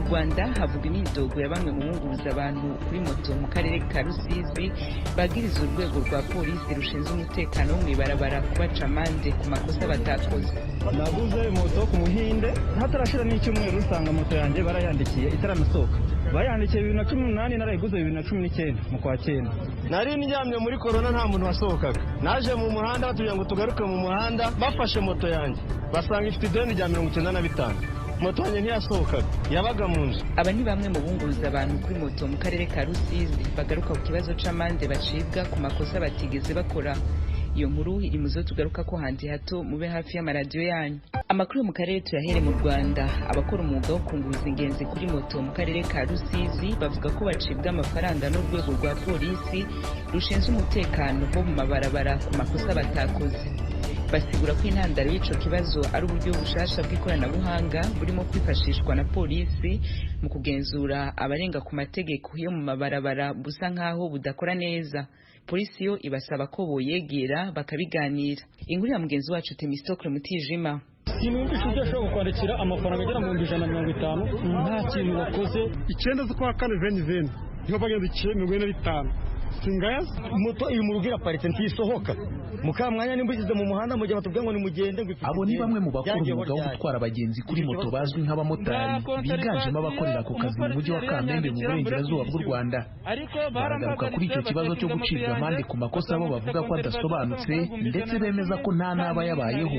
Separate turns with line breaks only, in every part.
Rwanda havuga imyidogo ya bamwe mu bunguruza abantu kuri moto mu karere ka Rusizi bagiriza urwego rwa polisi rushinzwe umutekano wo mw'ibarabara kubaca amande ku makosa batakoze.
Naguze moto ku Muhinde hatarashira n'icyumweru usanga moto yanjye barayandikiye itaranasohoka. Bayandikiye 2018 narayiguze 2019 mu kwa 9.
Nari ndyamye muri corona nta muntu wasohokaga. Naje mu muhanda batugira ngo tugaruke mu muhanda bafashe moto yanjye. Basanga ifite ideni rya 95. Moto yanjye ntiyasohokaga yabaga mu nzu.
Aba ni bamwe mu bunguruza abantu kuri moto mu karere ka Rusizi bagaruka ku kibazo c'amande bacibwa ku makosa batigeze bakora. Iyo nkuru iri muzo tugaruka ko handi hato mube hafi y'amaradiyo yanyu. Amakuru mu karere tuyahere mu Rwanda. Abakora umwuga wo kunguruza ingenzi kuri moto mu karere ka Rusizi bavuga ko bacibwa amafaranga n'urwego rwa polisi rushinzwe umutekano wo mu mabarabara ku makosa batakoze. Basigura ko intandaro y'ico kibazo ari uburyo bushasha bw'ikoranabuhanga burimo kwifashishwa na polisi mu kugenzura abarenga ku mategeko yo mu mabarabara busa nkaho budakora neza. Polisi yo ibasaba ko boyegera bakabiganira. Inkuru ya mugenzi wacu Temistokle Mutijima.
Sinumvise ibyo ashobora kwandikira amafaranga agera mu 150 nta kintu wakoze.
9 z'ukwa 4 niho bagenda 145 singaya
moto iri mu rugira paritse ntisohoka mukamwanya nimbugize mu muhanda mu gihe batubwiye ngo ni mugende.
Abo ni bamwe mu bakora umwuga wo gutwara abagenzi kuri moto bazwi nk'abamotari biganjemo abakorera ku kazi mu mujyi wa Kamembe mu burengerazuba bw'u Rwanda. Baragaruka kuri icyo kibazo cyo gucibwa amande ku makosa abo bavuga ko adasobanutse ndetse bemeza ko nta naba yabayeho.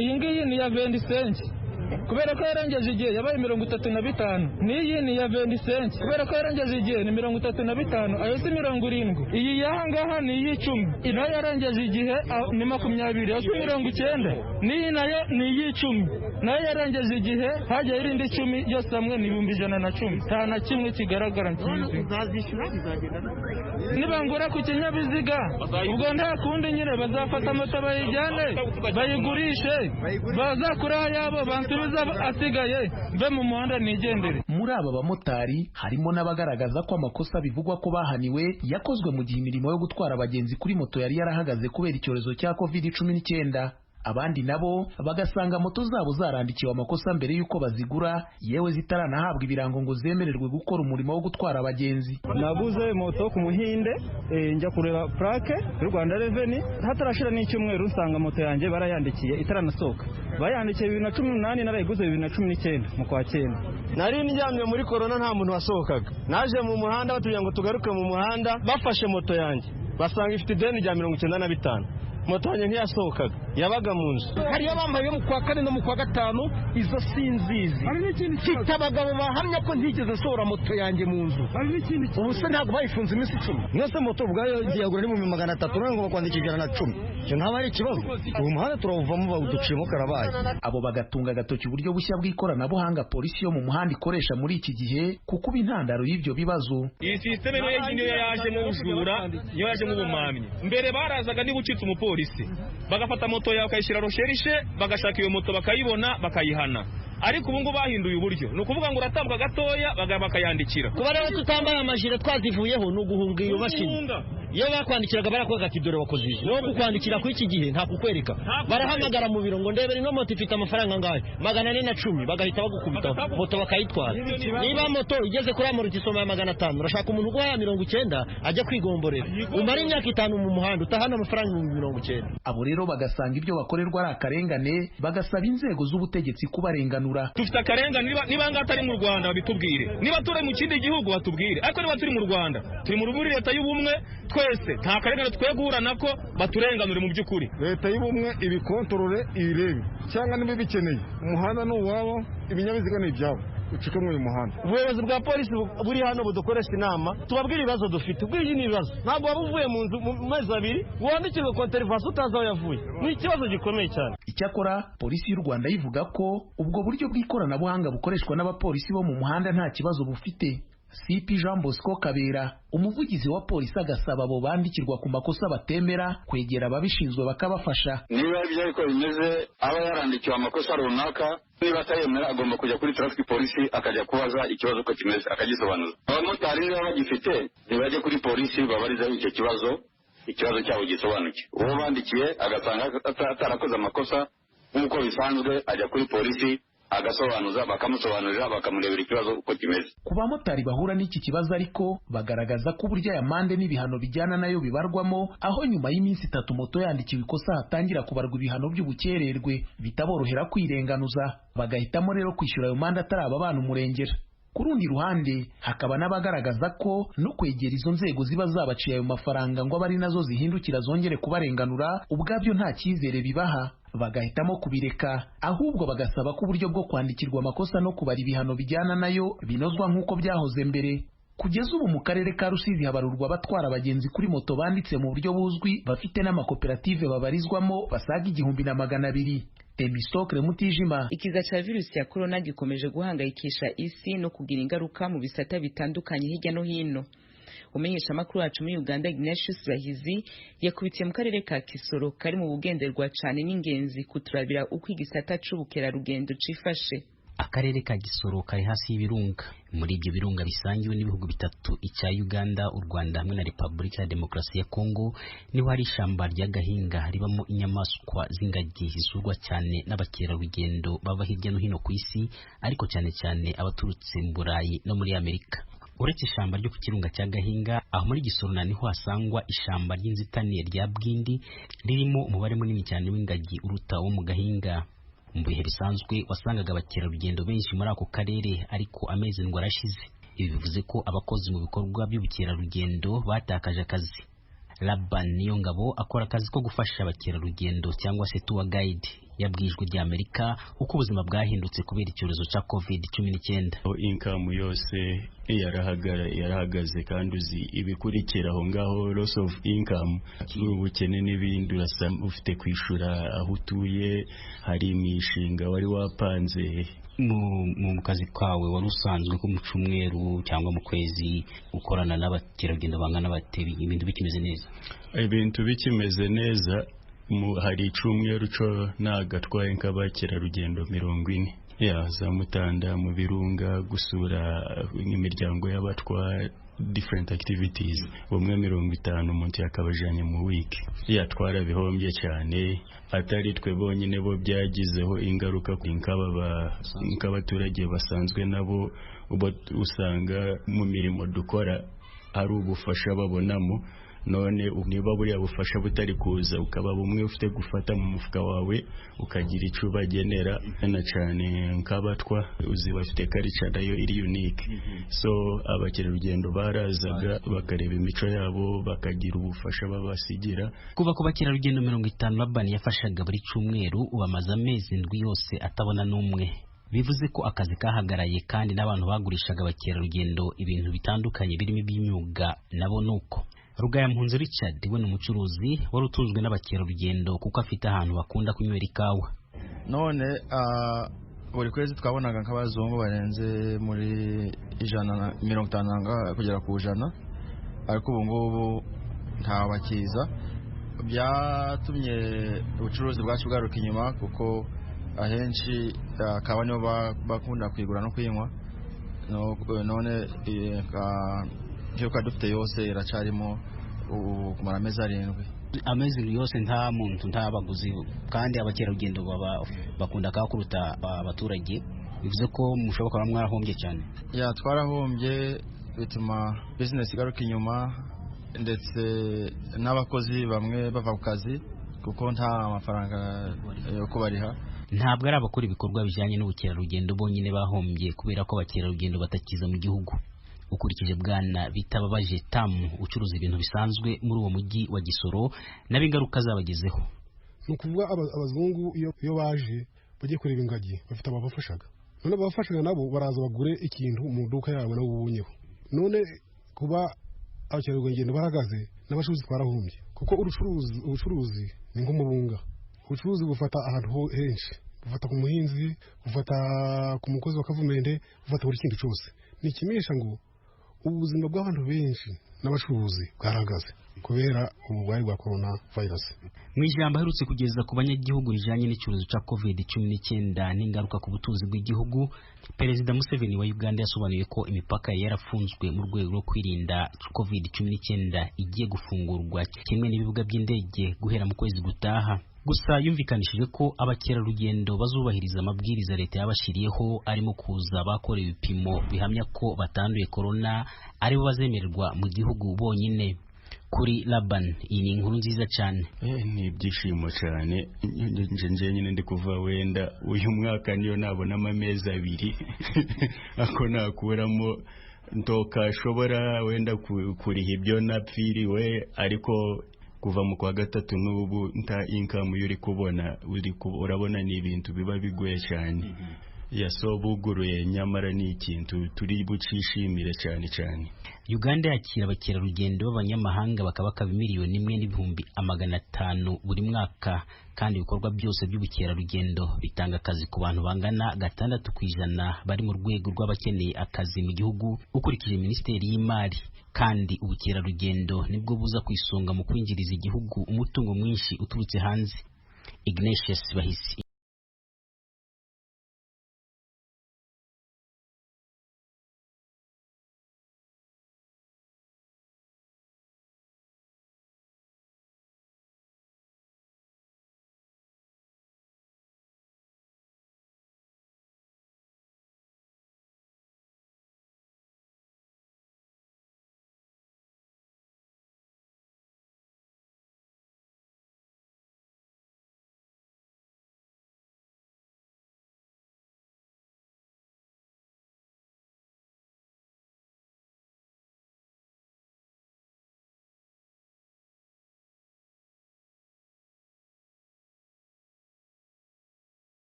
Iyi ngiyi ni ya 20 cents kubera ko yarangeje igihe yabaye 35. N'iyi ni ya 20 cents kubera ko yarangeje igihe ni 35. Ayo si 70. Iyi yahangaha ni iy'icumi. Ino yarangeje igihe ni 20. Ayo si 90. N'iyi nayo ni iy'icumi. Nayo yarangeje igihe hajya irindi 10 yose hamwe ni 110. Nta na kimwe kigaragara nkizi. Nibangura ku kinyabiziga ubwo nta kundi nyine bazafata moto bayijyane bayigurishe bazakura yabo bansubiza asigaye mve mu muhanda nigendere.
Muri aba bamotari harimo n'abagaragaza ko amakosa bivugwa ko bahaniwe yakozwe mu gihe imirimo yo gutwara abagenzi kuri moto yari yarahagaze kubera icyorezo cya COVID-19. Abandi nabo bagasanga moto zabo zarandikiwe amakosa mbere y'uko bazigura yewe zitaranahabwa ibirango ngo zemererwe gukora umurimo wo gutwara abagenzi.
Naguze moto ku Muhinde njya kureba plaque y'u Rwanda Revenue hatarashira n'icyumweru usanga moto yanjye barayandikiye itaranasohoka. Bayandikiye 2018 narayiguze 2019 mu kwa 9.
Nari ndyamye muri corona nta muntu wasohokaga. Naje mu muhanda batugira ngo tugaruke mu muhanda bafashe moto yanjye. Basanga ifite ideni rya 95. Moto yanjye ntiyasohokaga yabaga mu nzu.
Hariyo bambaye mu kwa 4 no mu kwa 5 izo sinzizi. Mfite abagabo bahamya ko ntigeze nsohora moto yanjye mu nzu. Ubu se ntabwo bayifunze iminsi 10.
Mwese moto ubwayo yagura ni mu 300 ngo bakwandikira na 10. Cyo ntaba ari ikibazo. Ubu muhanda turawuvamo bawuduciyemo karabaye.
Abo bagatunga agatoki uburyo bushya bw'ikoranabuhanga polisi yo mu muhanda ikoresha muri iki gihe kuko intandaro y'ibyo bibazo.
Iyi system niyo yaje mu bujura niyo yaje mu bumamyi. Mbere barazaga niba ucitse umupolisi bagafata moto yawe bakayishyira rosherishe bagashaka iyo moto bakayibona bakayihana. Ariko ubu ngo bahinduye uburyo ni ukuvuga ngo uratabwa gatoya bakayandikira.
Kuba rero tutambaye amajire twazivuyeho no guhunga iyo mashini. Iyo bakwandikiraga barakwaga ati dore wakoze izi. No kukwandikira ku iki gihe nta kukwereka. Barahamagara mu biro ngo ndebere ino moto ifite amafaranga ngahe 410 bagahita bagukubita moto bakayitwara. Niba moto igeze kuri amortisoma ya 500 urashaka umuntu guha 90 ajya kwigomborera. Umara imyaka 5 mu muhanda utahana amafaranga 90.
Abo rero bagasanga ibyo bakorerwa ari akarengane bagasaba inzego z'ubutegetsi kubarenganura.
Dufite akarengane niba ngatari mu Rwanda babitubwire. Niba turi mu kindi gihugu batubwire. Ariko niba turi mu Rwanda turi mu ruburi leta y'ubumwe twese nta karengane twegura nako baturenganure mu by'ukuri.
Leta y'ubumwe ibikontorore irebe cyangwa niba bikeneye umuhanda n'uwabo ibinyabiziga n'ibyabo ucika mu muhanda.
Ubuyobozi bwa polisi buri hano budukoresha inama tubabwira ibibazo dufite. Ubwije ni ibibazo ntabwo wabuvuye mu nzu mu mezi 2 wandikirwe konterivasi utazi aho yavuye. Ni ikibazo gikomeye cyane.
Icyakora polisi y'u Rwanda ivuga ko ubwo buryo bw'ikoranabuhanga bukoreshwa n'abapolisi bo mu muhanda nta kibazo bufite. CP Jean Bosco Kabera umuvugizi wa polisi agasaba abo bandikirwa ku makosa batemera kwegera ababishinzwe bakabafasha.
Niba ibyo ariko bimeze aba yarandikiwe amakosa runaka niba atayemera agomba kujya kuri traffic polisi akajya kubaza ikibazo uko kimeze akagisobanura. Abamotari niba bagifite ntibajye kuri polisi babarizaho icyo ikibazo cyabo gisobanuke. Uwo bandikiye agasanga atarakoze amakosa nk'uko bisanzwe ajya kuri polisi agasobanuza, bakamusobanurira, bakamurebera ikibazo uko kimeze.
Ku bamotari bahura n'iki kibazo ariko bagaragaza ko uburyo aya mande n'ibihano bijyana nayo bibarwamo, aho nyuma y'iminsi 3 moto yandikiwe ikosa hatangira kubarwa ibihano by'ubukererwe bitaborohera kwirenganuza, bagahitamo rero kwishyura ayo mande ataraba abana umurengera. Ku rundi ruhande hakaba n'abagaragaza ko no kwegera izo nzego ziba zabaciye ayo mafaranga ngo abari nazo zihindukira zongere kubarenganura ubwabyo nta cyizere bibaha, bagahitamo kubireka, ahubwo bagasaba ko uburyo bwo kwandikirwa amakosa no kubara ibihano bijyana nayo binozwa nk'uko byahoze mbere. Kugeza ubu mu karere ka Rusizi habarurwa abatwara abagenzi kuri moto banditse mu buryo buzwi bafite n'amakoperative babarizwamo basaga 1200. Temistokle Mutijima.
Ikiza cha virusi ya corona gikomeje guhangayikisha isi no kugira ingaruka mu bisata bitandukanye hirya no hino. Umenyesha makuru yacu muri Uganda Ignatius Bahizi yakubitiye mu karere ka Kisoro kari mu bugenderwa cyane n'ingenzi kuturabira uko igisata c'ubukera rugendo cifashe.
Akarere ka Gisoro kari hasi y'ibirunga. Muri ibyo birunga bisangiwe n'ibihugu bitatu, icya Uganda, u Rwanda hamwe na Repubulika ya Demokarasi ya Kongo, niho hari ishamba rya Gahinga ribamo inyamaswa z'ingagi zisurwa cyane n'abakerarugendo bava hirya no hino ku isi, ariko cyane cyane abaturutse mu Burayi no muri Amerika. Uretse ishamba ryo ku kirunga cya Gahinga, aho muri Gisoro niho hasangwa ishamba ry'inzitane rya Bwindi ririmo umubare munini cyane w'ingagi uruta wo mu Gahinga. Mu bihe bisanzwe wasangaga abakerarugendo benshi muri ako karere, ariko amezi ngo arashize. Ibi bivuze ko abakozi mu bikorwa by'ubukerarugendo batakaje akazi. Laban Niyongabo akora akazi ko gufasha abakerarugendo cyangwa se tour guide, yabwijwe rya Amerika uko ubuzima bwahindutse kubera icyorezo cya COVID-19.
Income yose yarahagaze kandi uzi ibikurikira aho ngaho, loss of income, ubukene n'ibindi, ufite kwishura aho utuye, hari imishinga wari wapanze.
Mu kazi kawe wari usanzwe ko mu cyumweru cyangwa mu kwezi ukorana n'abakerarugendo bangana batebi, ibintu bikimeze neza?
Ibintu bikimeze neza, hari icyumweru cyo nagatwaye nk'abakerarugendo 40 za Mutanda, mu birunga, gusura imiryango y'abatwa, different activities, bumwe 50 umuntu yakabajanye mu week. Yatwara bihombye cyane, atari twe bonyine bo byagizeho ingaruka nk'abaturage basanzwe nabo usanga mu mirimo dukora ari ubufasha babonamo. None niba buriya bufasha butari kuza, ukaba bumwe ufite gufata mu mufuka wawe ukagira icyo bagenera, na cyane nk'abatwa uzi bafite culture nayo iri unique. So abakerarugendo barazaga bakareba imico yabo, bakagira ubufasha babasigira.
Kuva ku bakerarugendo 50 Laban yafashaga buri cyumweru, ubamaze amezi 7 yose atabona n'umwe. Bivuze ko akazi kahagaraye, kandi n'abantu bagurishaga abakerarugendo ibintu bitandukanye birimo iby'imyuga nabo nuko. Rugayampunzi Richard we n'umucuruzi wari utunzwe n'abakerarugendo kuko afite ahantu bakunda kunywera ikawa.
None buri kwezi twabonaga nk'abazungu barenze muri 150 kugera ku 100, ariko ubu ngubu nta bakiza. Byatumye ubucuruzi bwacu bwaruka inyuma, kuko ahenshi akaba nibo bakunda kwigura no kwinywa. None dufite yose iracarimo kumara amezi 7.
Amezi yose nta muntu, nta baguzi, kandi abakerarugendo bakunda kuruta abaturage. Bivuze ko mushoboka kuba mwarahombye cyane.
Twarahombye, bituma business igaruka inyuma, ndetse n'abakozi bamwe bava ku kazi kuko nta mafaranga yo kubariha.
Ntabwo ari abakora ibikorwa bijyanye n'ubukerarugendo bonyine bahombye, kubera ko abakerarugendo batakiza mu gihugu. Ukurikije Bwana Bitababaje Tamu ucuruza ibintu bisanzwe muri uwo mujyi wa Gisoro, n'abingaruka zabagezeho.
Nukuvuga abazungu iyo baje bagiye kureba ingagi bafite abafashaga, none abafashaga nabo baraza bagure ikintu mu duka yabo nabo ubunyeho. None kuba abakerarugendo bahagaze n'abashuzi twarahumbye, kuko ubucuruzi ni nk'umubunga. Ubucuruzi bufata ahantu henshi, bufata ku muhinzi, bufata ku mukozi wa kavumende, bufata buri kintu cyose. Nikimisha ngo ubuzima bw'abantu benshi n'abacuruzi bwaragaze kubera uburwayi bwa coronavirus.
Mu ijambo aherutse kugeza ku banyagihugu rijanye n'icyorezo cya COVID-19 n'ingaruka ku butunzi bw'igihugu, Perezida Museveni wa Uganda yasobanuye ko imipaka yarafunzwe mu rwego rwo kwirinda COVID-19 igiye gufungurwa kimwe n'ibibuga by'indege guhera mu kwezi gutaha. gusa yumvikanishije ko abakerarugendo bazubahiriza amabwiriza leta yabashiriyeho arimo kuza bakora ibipimo bihamya ko batanduye corona aribo bazemererwa mu gihugu bonyine. Kuri Laban iyi ni inkuru nziza cyane.
Ni ibyishimo cyane nje nyine ndi kuva wenda uyu mwaka niyo nabona amezi 2 ako nakuramo ntokashobora wenda kuriha ibyo napfiriwe, ariko kuva mu kwa gatatu n'ubu nta income yuri kubona urabona ni ibintu biba bigoye cyane. Yasobuguruye nyamara ni ikintu turi bucishimire cyane cyane.
Uganda yakira abakerarugendo b'abanyamahanga bakaba miliyoni 1,500,000 buri mwaka, kandi ibikorwa byose by'ubukerarugendo bitanga akazi ku bantu bangana 6% bari mu rwego rw'abakeneye akazi mu gihugu ukurikije Minisiteri y'Imari, kandi ubukerarugendo nibwo buza kwisonga mu kwinjiriza igihugu umutungo mwinshi uturutse hanze. Ignatius Bahisi.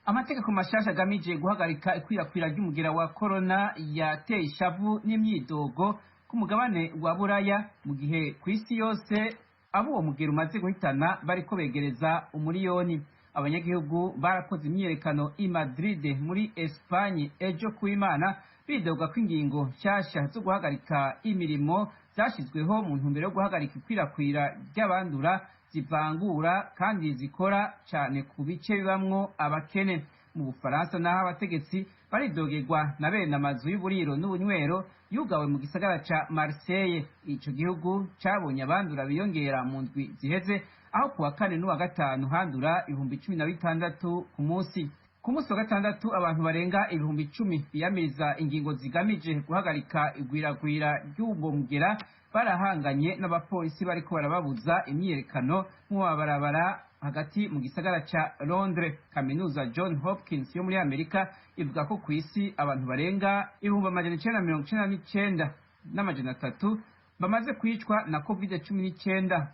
Amategeko mashasha agamije guhagarika ikwirakwira ry'umugera wa corona yateye ishavu n'imyidogo ku mugabane wa Buraya, mu gihe ku isi yose abo uwo mugera umaze guhitana bariko begereza umuriyoni. Abanyagihugu barakoze imyiyerekano i Madrid muri Espagne ejo kuimana bidoga ko ingingo nshasha zo guhagarika imirimo zashizweho mu ntumbero yo guhagarika ikwirakwira ry'abandura zivangura kandi zikora cyane ku bice bibamwo abakene. Mu Bufaransa naho abategetsi baridogerwa na bene amazu y'uburiro n'ubunywero yugawe mu gisagara ca Marseille. Ico gihugu cabonye abandura biyongera mu ndwi ziheze, aho kuwa kane n'uwa gatanu handura 16,000 ku munsi. Ku munsi wa gatandatu abantu barenga 10,000 biyamiriza ingingo zigamije guhagarika igwiragwira ry'ubwo mugera barahanganye n'abapolisi bariko barababuza imyiyerekano mu mabarabara hagati mu gisagara ca Londres. Kaminuza John Hopkins yo muri Amerika ivuga ko kw'isi abantu barenga 999,300 bamaze kwicwa na COVID-19.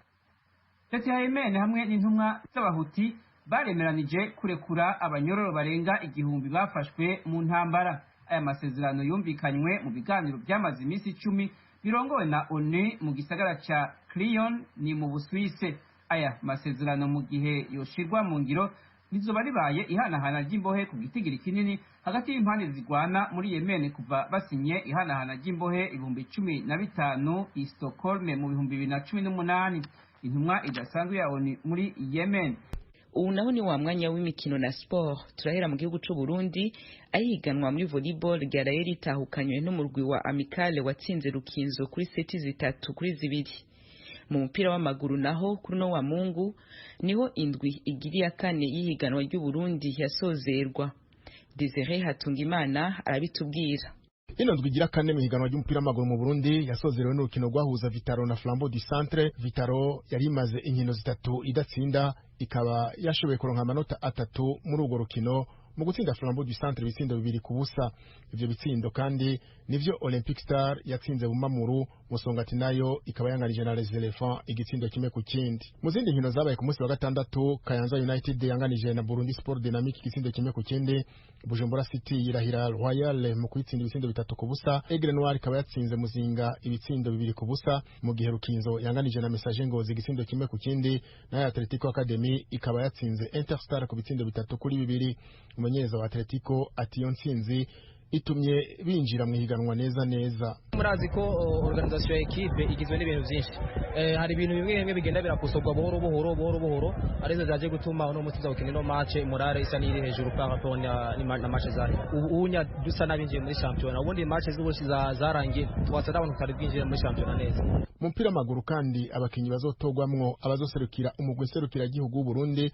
Leta ya Yemen hamwe n'intumwa z'abahuti baremeranije kurekura abanyororo barenga 1,000 bafashwe mu ntambara. Aya masezerano yumvikanywe mu biganiro byamaze iminsi 10 birongowe na ONU mu gisagara ca Lyon ni mu Busuwise. Aya masezerano mu gihe yoshirwa mu ngiro nizoba ribaye ihanahana ry'imbohe ku gitigiri kinini hagati y'impande zigwana muri Yemen kuva basinye ihanahana ry'imbohe 15,000 i Stockholm mu 2018. Intumwa idasanzwe ya ONU muri Yemen.
Ubu naho ni wa mwanya w'imikino na sport. Turahera mu gihugu c'u Burundi ahiganwa muri volleyball ryaraye ritahukanywe n'umurwi wa Amicale watsinze Rukinzo kuri seti 3-2. Mu mupira w'amaguru naho kuri no wa Mungu niho indwi igiri ya kane y'ihiganwa ry'u Burundi yasozerwa. Desire Hatungimana arabitubwira.
Ino ndwi igira kane mu higanwa ry'umupira w'amaguru mu Burundi yasozerewe n'urukino rwahuza Vitaro na Flambeau du Centre. Vitaro yari imaze inkino 3 idatsinda, ikaba yashoboye kuronka amanota 3 muri urwo rukino mu gutsinda Flambeau du Centre ibitsindo 2-0. Ivyo bitsindo kandi nivyo Olympic Star yatsinze Bumamuru, Musongati nayo ikaba yanganije na Les Elephants igitsindo 1-0. Mu zindi nkino zabaye ku munsi wa gatandatu, Kayanza United yanganije na Burundi Sport Dynamique igitsindo 1-0. Bujumbura City yirahira Royal mu kwitsinda ibitsindo 3-0. Aigle Noir ikaba yatsinze Muzinga ibitsindo 2-0, mu gihe Rukinzo yanganije na Messager Ngozi igitsindo 1-0, na Atletico Academy ikaba yatsinze Interstar ku bitsindo 3-2. Umumenyereza wa Atletico ati yo ntsinzi itumye binjira mu higanwa neza.
Murazi ko organisation ya equipe igizwe n'ibintu byinshi. Hari ibintu bimwe bigenda birakosorwa buhoro arizo zaje gutuma uno munsi za ukina no match morale isa n'iri hejuru kwa rapport na match zari. Ubunya dusa nabinjiye muri championnat. Ubundi match z'ubushi zarangiye twasada abantu kari bwinjira muri championnat neza.
Mu mpira maguru kandi abakinyi bazotogwamwo abazoserukira umugwi serukira gihugu w'u Burundi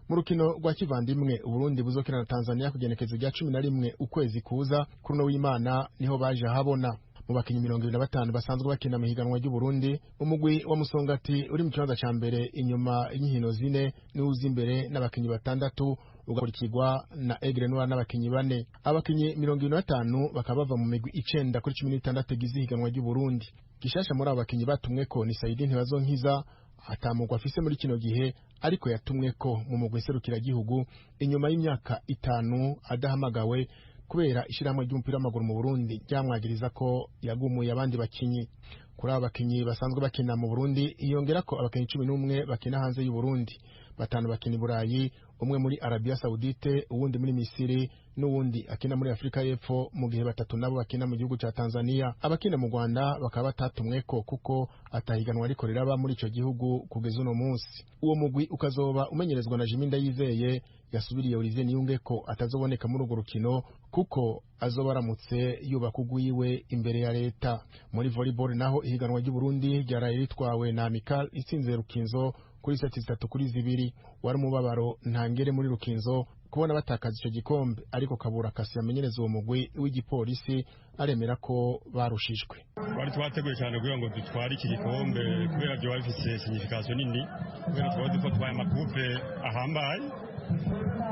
mu rukino rwa kivandimwe Burundi buzokina na Tanzania kugenekezo rya 11 ukwezi kuza kuno w'Imana niho baje habona. Mu bakinyi 25 basanzwe bakina mu higanwa ry'u Burundi, umugwi wa Musongati uri mu kibanza ca mbere inyuma y'inkino 4 n'uzi imbere n'abakinyi 6 ugakurikirwa na Aigle Noir n'abakinyi 4. Abakinyi 25 bakaba bava mu migwi 9 kuri 16 gize higanwa ry'u Burundi. Gishasha muri abo bakinyi batumweko ni Saidi Ntibazonkiza atamugwa afise muri kino gihe, ariko yatumweko mu mugwi serukira gihugu inyuma y'imyaka 5 adahamagawe kubera ishiramwe ry'umupira w'amaguru mu Burundi ryamwagiriza ko yagumuye abandi bakinyi. Kuri aba bakinyi basanzwe bakina mu Burundi iyongera ko abakinyi 11 bakina hanze y'u Burundi, 5 bakina i Burayi, umwe muri Arabia Saudite, uwundi muri Misiri, n'uwundi akina muri Afrika y'Epfo, mu gihe 3 nabo bakina mu gihugu ca Tanzania. Abakina mu Rwanda bakaba batatumweko kuko atahiganwa ariko riraba muri ico gihugu kugeza uno munsi. Uwo mugwi ukazoba umenyerezwa na Jiminda Yizeye yasubiriye Olivier Niyungeko atazoboneka muri urwo rukino kuko azoba aramutse yubaka ugwiwe imbere ya leta. Muri volleyball naho ihiganwa ry'u Burundi ryaraye ritwawe na Amical itsinze Rukinzo kuri seti 3-2. Wari umubabaro ntangere muri Rukinzo kubona batakaza ico gikombe, ariko Kabura Kasi yamenyereza uwo mugwi w'igipolisi aremera ko barushijwe.
Twari twateguye cyane kugira ngo dutware iki gikombe kubera byo bafise signification nini, kubera twari dutwaye amakupe ahambaye.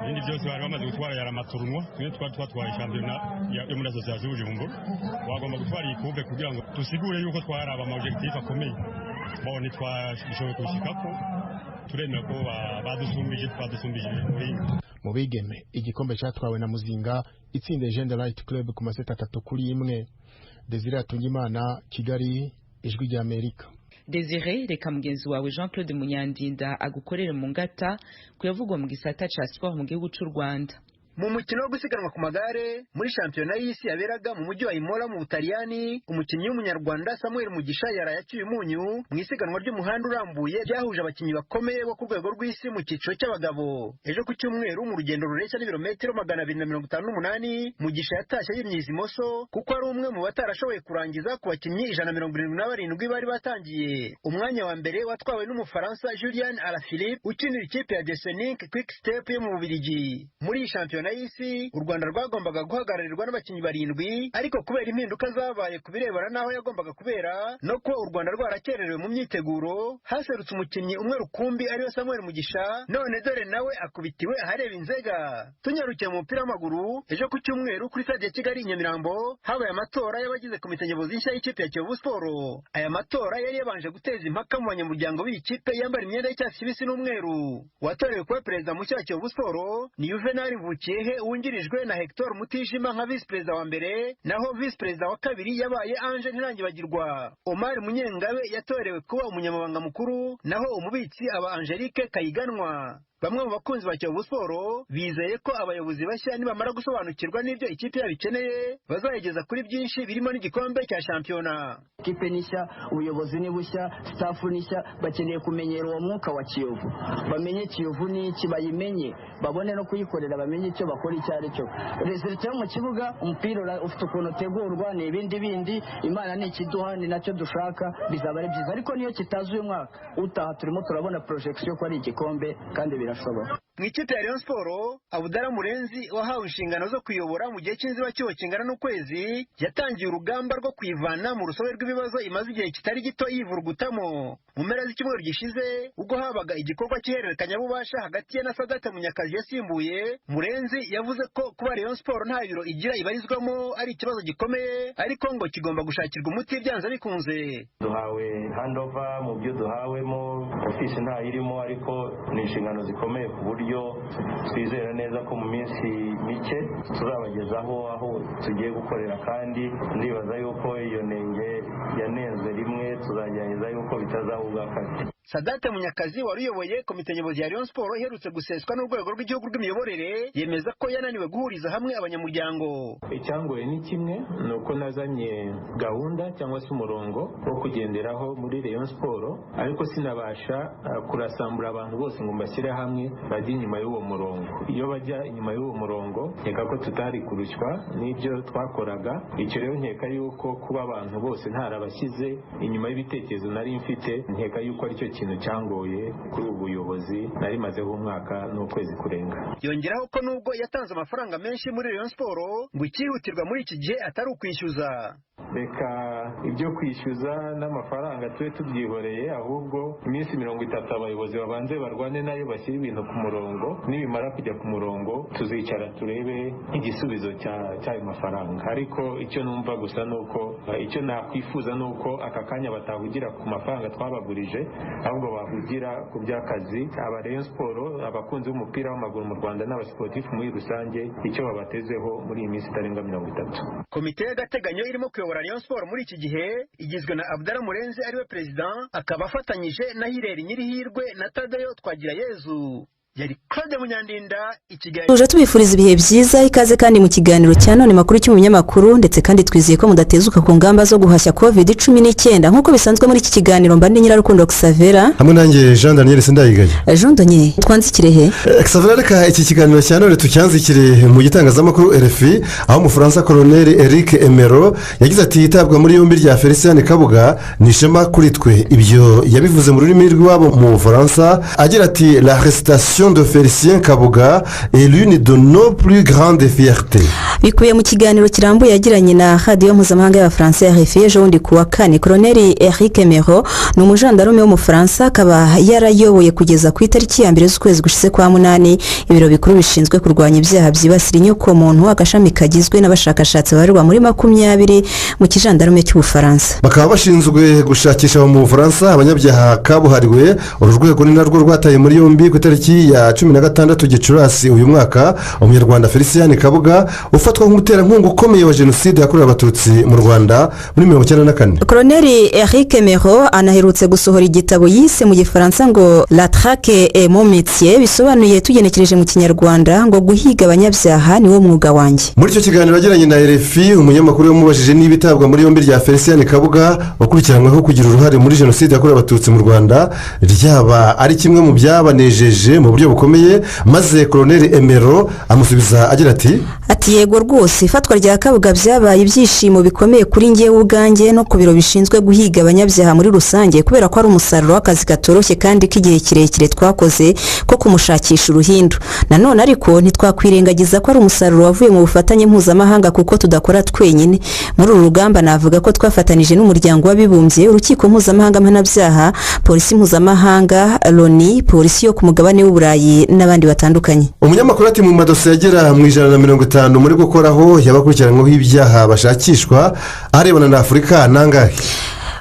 Ibindi byose bari bamaze gutwara yara maturunwa, twari twatwaye championnat yo muri association y'Ubujumbura. Wagomba gutwara iyi coupe kugira ngo tusigure yuko twaraba ama objectif akomeye. Bone twashoboye kushikako, turemera ko badusumbije ubuhinga.
Mu bigeme igikombe cyatwawe na Muzinga itsinde Gender Light Club ku maseta 3-1. Desire Hatungimana, Kigali, Ijwi rya Amerika.
Desire, reka mugenzi wawe Jean-Claude Munyandinda agukorere mu ngata kuyavugwa mu gisata ca sport mu gihugu c'u Rwanda.
mu mukino wo gusiganwa ku magare muri shampiyona y'isi yaberaga mu mujyi wa Imola mu Butaliyani, umukinnyi w'umunyarwanda Samuel Mugisha yaraye acyuye umunyu mu isiganwa ry'umuhanda urambuye ryahuje abakinnyi bakomeye bo ku rwego rw'isi mu cyiciro cy'abagabo. Ejo ku cyumweru mu rugendo rureshya n'ibirometero 258 Mugisha yatashye yimyiza imoso kuko ari umwe mu batarashoboye kurangiza ku bakinnyi 177 bari batangiye. Umwanya wa mbere watwawe n'umufaransa Julian Alaphilippe ukinira ikipe ya Deceuninck Quick Step yo mu Bubiligi. Muri iyi shampiyona y'isi u Rwanda rwagombaga guhagararirwa n'abakinnyi 7 ariko kubera impinduka zabaye kubirebana naho yagombaga kubera no ko u Rwanda rwarakererewe mu myiteguro, haserutse umukinnyi umwe rukumbi ariwe Samuel Mugisha, none dore nawe akubitiwe ahareba inzega. Tunyarukiye mu mupira w'amaguru, ejo ku cyumweru kuri stade ya Kigali i Nyamirambo habaye amatora y'abagize komite nyobozi nshya y'ikipe ya Kiyovu Sport. Aya matora yari yabanje guteza impaka mu banyamuryango b'iyi kipe yambara imyenda y'icyatsi kibisi n'umweru. Watorewe kuba perezida mushya wa Kiyovu Sport ni Juvenal Mvukiyehe wungirijwe na Hector Mutijima nka vice perezida wa mbere, naho vice perezida wa kabiri yabaye Ange Ntirangibagirwa. Omar Munyengabe yatorewe kuba umunyamabanga mukuru, naho umubitsi aba Angelique Kayiganwa. Bamwe mu bakunzi ba Kiyovu Sport bizeye ko abayobozi bashya nibamara gusobanukirwa n'ibyo ikipe yabikeneye bazayigeza kuri byinshi birimo n'igikombe cya shampiyona.
Ikipe nishya, ubuyobozi ni bushya, staff nishya, bakeneye kumenyera uwo mwuka wa Kiyovu. Bamenye Kiyovu ni iki, bayimenye, babone no kuyikorera, bamenye icyo bakora icyo ari cyo. Resultat yo mu kibuga, umupira ufite ukuntu utegurwa, ni ibindi Imana ni ikiduha, ni nacyo dushaka, bizaba ari byiza. Ariko niyo kitazi uyu mwaka utaha turimo turabona projection ko ari igikombe kandi birashoboka.
Mu ikipe ya Rayon Sport, Abdallah Murenzi wahawe inshingano zo kuyobora mu gihe cy'inzibacyuho kingana n'ukwezi yatangiye urugamba rwo kwivana mu rusobe rw'ibibazo imaze igihe kitari gito yivurugutamo. Mu mpera z'icyumweru gishize ubwo habaga igikorwa cy'ihererekanyabubasha hagati ye na Sadate Munyakazi yasimbuye, Murenzi yavuze ko kuba Rayon Sport nta biro igira ibarizwamo ari ikibazo gikomeye, ariko ngo kigomba gushakirwa umuti byanze bikunze.
Duhawe handover mu byo duhawemo, ofisi nta irimo, ariko ni inshingano zikomeye ku buryo twizera neza ko mu minsi mike tuzabagezaho aho tugiye gukorera, kandi ndibaza yuko iyo nenge yanenze rimwe tuzagerageza yuko bitazahubwa kabiri.
Sadate Munyakazi wari uyoboye komite nyobozi ya Rayon Sport iherutse guseswa n'urwego rw'igihugu rw'imiyoborere yemeza ko yananiwe guhuriza hamwe abanyamuryango.
Icyangoye ni kimwe, ni uko nazanye gahunda cyangwa se umurongo wo kugenderaho muri Rayon Sport, ariko sinabasha kurasambura abantu bose ngo mbashyire hamwe bajye inyuma y'uwo murongo. Iyo bajya inyuma y'uwo murongo nkeka ko tutari kurushywa n'ibyo twakoraga. Icyo rero nkeka yuko kuba abantu bose ntarabashyize inyuma y'ibitekerezo nari mfite, nkeka yuko aricyo kintu cyangoye kuri ubu buyobozi nari mazeho umwaka n'ukwezi kurenga.
Yongeraho ko nubwo yatanze amafaranga menshi muri Rayon Sport ngo ikihutirwa muri iki gihe atari ukwishyuza.
Reka ibyo kwishyuza n'amafaranga tube tubyihoreye, ahubwo iminsi 30 abayobozi babanze barwane nayo bashyira ibintu ku murongo. Nibimara kujya ku murongo tuzicara turebe igisubizo cy'ayo mafaranga. Ariko icyo numva gusa nuko icyo nakwifuza nuko aka kanya batahugira ku mafaranga twabagurije, ahubwo bahugira ku by'akazi. Aba Rayon Sport, abakunzi b'umupira w'amaguru mu Rwanda n'abasportif muri rusange, icyo babatezeho muri iyi minsi itarenga 30.
Komite y'agateganyo irimo kuyobora Rayon Sport muri iki gihe igizwe na Abdallah Murenzi ariwe president, akaba afatanyije na Hilary Nyirihirwe na Tadeyo Twagirayezu. Yari Claude Munyandinda ikiganiro.
Tuje tubifuriza ibihe byiza, ikaze kandi mu kiganiro cya none makuru cy'umunyamakuru, ndetse kandi twizeye ko mudatezuka ku ngamba zo guhashya COVID-19 nkuko bisanzwe muri iki kiganiro. Mbandi Nyirarukundo Xavera
hamwe nanjye Jean Daniel Sindayigaye.
Jean Daniel, twanzikire he?
Xavera, reka iki kiganiro cya none tucyanzikire mu gitangazamakuru RFI, aho umufaransa Colonel Eric Emero yagize ati itabwa muri yombi rya Felicien Kabuga ni ishema kuri twe. Ibyo yabivuze mu rurimi rw'iwabo mu Bufaransa agira ati la arrestation de Felicien Kabuga est l'une de nos plus grandes fiertés.
Bikuye mu kiganiro kirambuye yagiranye na radio mpuzamahanga y'Abafaransa RFI ejo bundi kuwa kane. Colonel Eric Emero ni umujandarume w'umufaransa, akaba yarayoboye kugeza ku itariki ya 2 z'ukwezi gushize kwa 8 ibiro bikuru bishinzwe kurwanya ibyaha byibasira inyoko muntu, agashami kagizwe n'abashakashatsi barirwa muri 20 mu kijandarume cy'Ubufaransa.
Bakaba bashinzwe gushakisha mu Bufaransa abanyabyaha kabuhariwe. Uru rwego ni narwo rwataye muri yombi ku itariki ya 16 Gicurasi uyu mwaka umunyarwanda Felicien Kabuga ufatwa nk'umuterankunga ukomeye wa jenoside yakorewe abatutsi mu Rwanda muri 1994.
Colonel Eric Mero anaherutse gusohora igitabo yise mu gifaransa ngo La traque et mon métier, bisobanuye tugenekereje mu kinyarwanda ngo guhiga abanyabyaha niwo mwuga wanjye.
Muri icyo kiganiro yagiranye na RFI umunyamakuru yamubajije niba itabwa muri yombi rya Felicien Kabuga wakurikiranyweho kugira uruhare muri jenoside yakorewe abatutsi mu Rwanda ryaba ari kimwe mu byabanejeje mu buryo bukomeye, maze Colonel Emero amusubiza agira ati
yego rwose ifatwa rya Kabuga byabaye ibyishimo bikomeye kuri njyewe ubwanjye no ku biro bishinzwe guhiga abanyabyaha muri rusange, kubera ko ari umusaruro w'akazi katoroshye kandi k'igihe kirekire twakoze ko kumushakisha uruhindu. Nanone ariko ntitwakwirengagiza ko ari umusaruro wavuye mu bufatanye mpuzamahanga kuko tudakora twenyine. Muri uru rugamba navuga ko twafatanije n'umuryango w'abibumbye, urukiko mpuzamahanga mpanabyaha, polisi mpuzamahanga, Loni, polisi yo ku mugabane w'Uburayi n'abandi batandukanye.
Umunyamakuru ati mu madosiye agera mu 150 muri gukoraho yabakurikiranyweho ibyaha bashakishwa arebana na Afurika nangahe?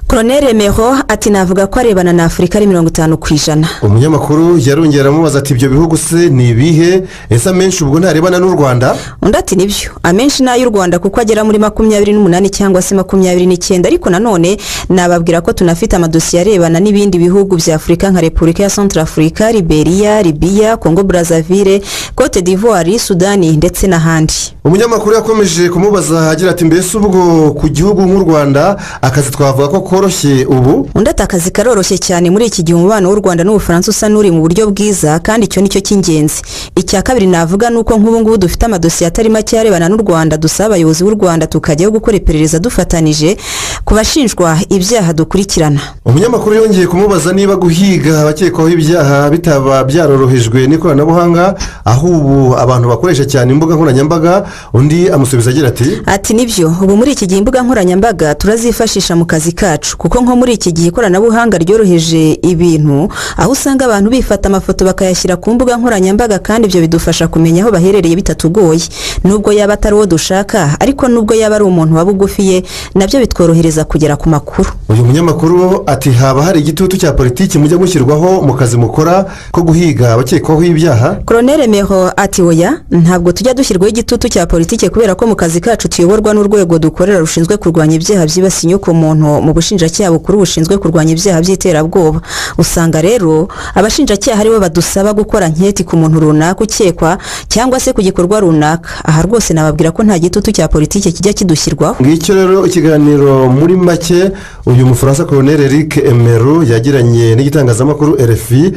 Colonel Mero ati navuga ko arebana na Afurika ari 50%.
Umunyamakuru yarongera amubaza ati ibyo bihugu se ni ibihe? Ese amenshi ubwo ntarebana n'u Rwanda?
Undi ati nibyo amenshi n'ay'u Rwanda kuko agera muri 28 cyangwa se 29, ariko nanone nababwira ko tunafite amadosiye arebana n'ibindi bihugu bya Afurika nka Repubulika ya Centrafrica, Liberia, Libya, Congo Brazzaville, Cote d'Ivoire, Sudani ndetse n'ahandi.
Umunyamakuru yakomeje kumubaza agira ati mbese ubwo ku gihugu nk'u Rwanda akazi twavuga ko koroshye ubu?
Undi ati akazi karoroshye cyane muri iki gihe umubano w'u Rwanda n'Ubufaransa usa n'uri mu buryo bwiza, kandi icyo nicyo cy'ingenzi. Icya kabiri navuga nuko nk'ubu ngubu dufite amadosiye atari make arebana n'u Rwanda, dusaba abayobozi b'u Rwanda tukajyaho gukora iperereza dufatanije ku bashinjwa ibyaha dukurikirana.
Umunyamakuru yongeye kumubaza niba guhiga abakekwaho ibyaha bitaba byarorohejwe n'ikoranabuhanga, aho ubu abantu bakoresha cyane imbuga nkoranyambaga. Undi amusubiza agira
ati nibyo, ubu muri iki gihe imbuga nkoranyambaga turazifashisha mu kazi kacu, kuko nko muri iki gihe ikoranabuhanga ryoroheje ibintu, aho usanga abantu bifata amafoto bakayashyira ku mbuga nkoranyambaga, kandi ibyo bidufasha kumenya aho baherereye bitatugoye. Nubwo yaba atari uwo dushaka, ariko nubwo yaba ari umuntu wa bugufiye, nabyo bitworohereza kugera ku makuru.
Uyu munyamakuru ati haba hari igitutu cya politiki mujya mushyirwaho mu kazi mukora ko guhiga abakekwaho ibyaha?
Colonel Mero ati oya, ntabwo tujya dushyirwaho igitutu cya politiki kubera ko mu kazi kacu tuyoborwa n'urwego dukorera rushinzwe kurwanya ibyaha byibasiye inyokomuntu mu bushinjacyaha bukuru bushinzwe kurwanya ibyaha by'iterabwoba. Usanga rero abashinjacyaha aribo badusaba gukora nketi ku muntu runaka ukekwa cyangwa se ku gikorwa runaka. Aha rwose nababwira ko nta gitutu cya politiki kijya kidushyirwaho.
Ngicyo rero ikiganiro muri make uyu Mufaransa Colonel Eric Emero yagiranye n'igitangazamakuru RFI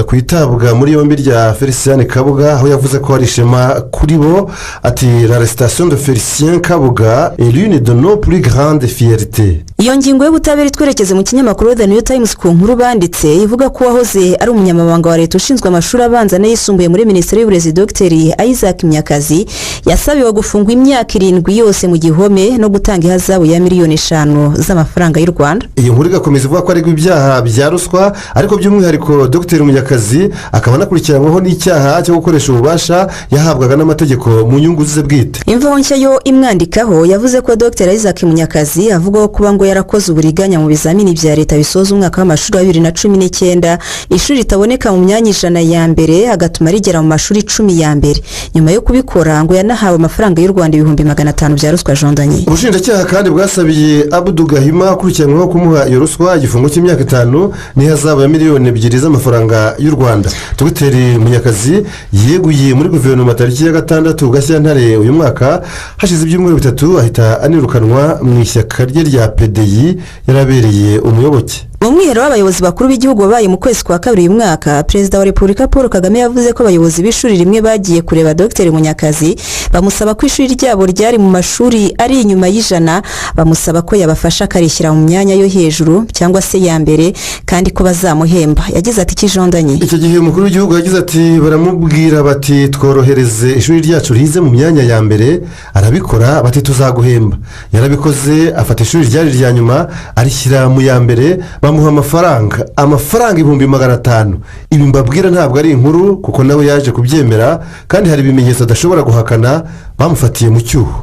ku itabwa muri yombi rya Felicien Kabuga, aho yavuze ko ari ishema kuri bo. Ati l'arrestation de Felicien Kabuga est l'une de nos plus grandes fiertés.
Iyo ngingo y'ubutabera twerekeze mu kinyamakuru The New Times ku nkuru banditse ivuga ko wahoze ari umunyamabanga wa leta ushinzwe amashuri abanza n'ayisumbuye muri Minisiteri y'Uburezi Dr Isaac Munyakazi yasabiwe gufungwa imyaka 7 yose mu gihome no gutanga ihazabu ya miliyoni 5 z'amafaranga y'u Rwanda.
Iyi nkuru igakomeza ivuga ko ari ibyaha bya ruswa, ariko by'umwihariko Dr Munyakazi akaba anakurikiranyweho n'icyaha cyo gukoresha ububasha yahabwaga n'amategeko mu nyungu ze bwite.
Imvugo nshya yo imwandikaho yavuze ko Dr Isaac Munyakazi avuga ko ngo yarakoze uburiganya mu bizamini bya leta bisoza umwaka w'amashuri wa 2019, ishuri ritaboneka mu myanya 100 ya mbere agatuma rigera mu mashuri 10 ya mbere. Nyuma yo kubikora ngo yanahawe amafaranga y'u Rwanda 500 bya ruswa jondanye.
Ubushinjacyaha kandi bwasabiye Abdou Gahima akurikiranyweho kumuha iyo ruswa igifungo cy'imyaka 5 n'ihazabu ya miliyoni 2 z'amafaranga y'u Rwanda. Dr Munyakazi yeguye muri guverinoma tariki ya 6 Gashyantare uyu mwaka, hashize ibyumweru 3 ahita anirukanwa mu ishyaka rye rya PDI yarabereye umuyoboke.
Mu mwihero w'abayobozi bakuru b'igihugu babaye mu kwezi kwa 2 uyu mwaka, Perezida wa Repubulika Paul Kagame yavuze ko abayobozi b'ishuri rimwe bagiye kureba Dr Munyakazi bamusaba ko ishuri ryabo ryari mu mashuri ari inyuma y'ijana, bamusaba ko yabafasha akarishyira mu myanya yo hejuru cyangwa se ya mbere, kandi ko bazamuhemba. Yagize ati kijondanye.
Icyo gihe umukuru w'igihugu yagize ati baramubwira bati tworohereze ishuri ryacu rize mu myanya ya mbere, arabikora bati tuzaguhemba. Yarabikoze afata ishuri ryari rya nyuma arishyira mu ya mbere, bamuha amafaranga 500,000. Ibi mbabwira ntabwo ari inkuru kuko nawe yaje kubyemera, kandi hari ibimenyetso adashobora guhakana, bamufatiye mu cyuho.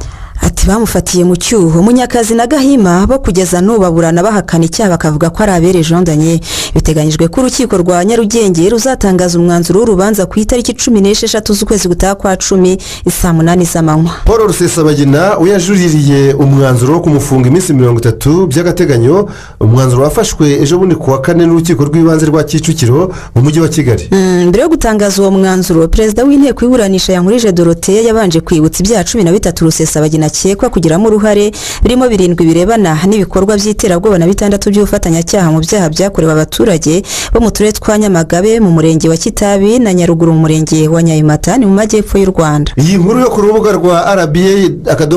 ati bamufatiye mu cyuho Munyakazi na Gahima bo kugeza n'ubaburana bahakana icyaha bakavuga ko ari abere jondanye. Biteganyijwe ko urukiko rwa Nyarugenge ruzatangaza umwanzuro w'urubanza ku itariki 16 z'ukwezi gutaha kwa 10 saa 8 z'amanywa.
Paul Rusesabagina uyajuririye umwanzuro wo kumufunga iminsi 30 by'agateganyo, umwanzuro wafashwe ejo bundi kuwa 4 n'urukiko rw'ibanze rwa Kicukiro mu mujyi wa Kigali.
Mbere yo gutangaza uwo mwanzuro, perezida w'inteko y'iburanisha Yankurije Dorothea yabanje kwibutsa ibyaha 13 Rusesabagina akekwa kugiramo uruhare, birimo 7 birebana n'ibikorwa by'iterabwoba na 6 by'ubufatanyacyaha mu byaha byakorewe abaturage bo mu turere twa Nyamagabe, mu murenge wa Kitabi na Nyaruguru mu murenge wa Nyayimata ni mu majyepfo y'u Rwanda.
Iyi nkuru yo ku rubuga rwa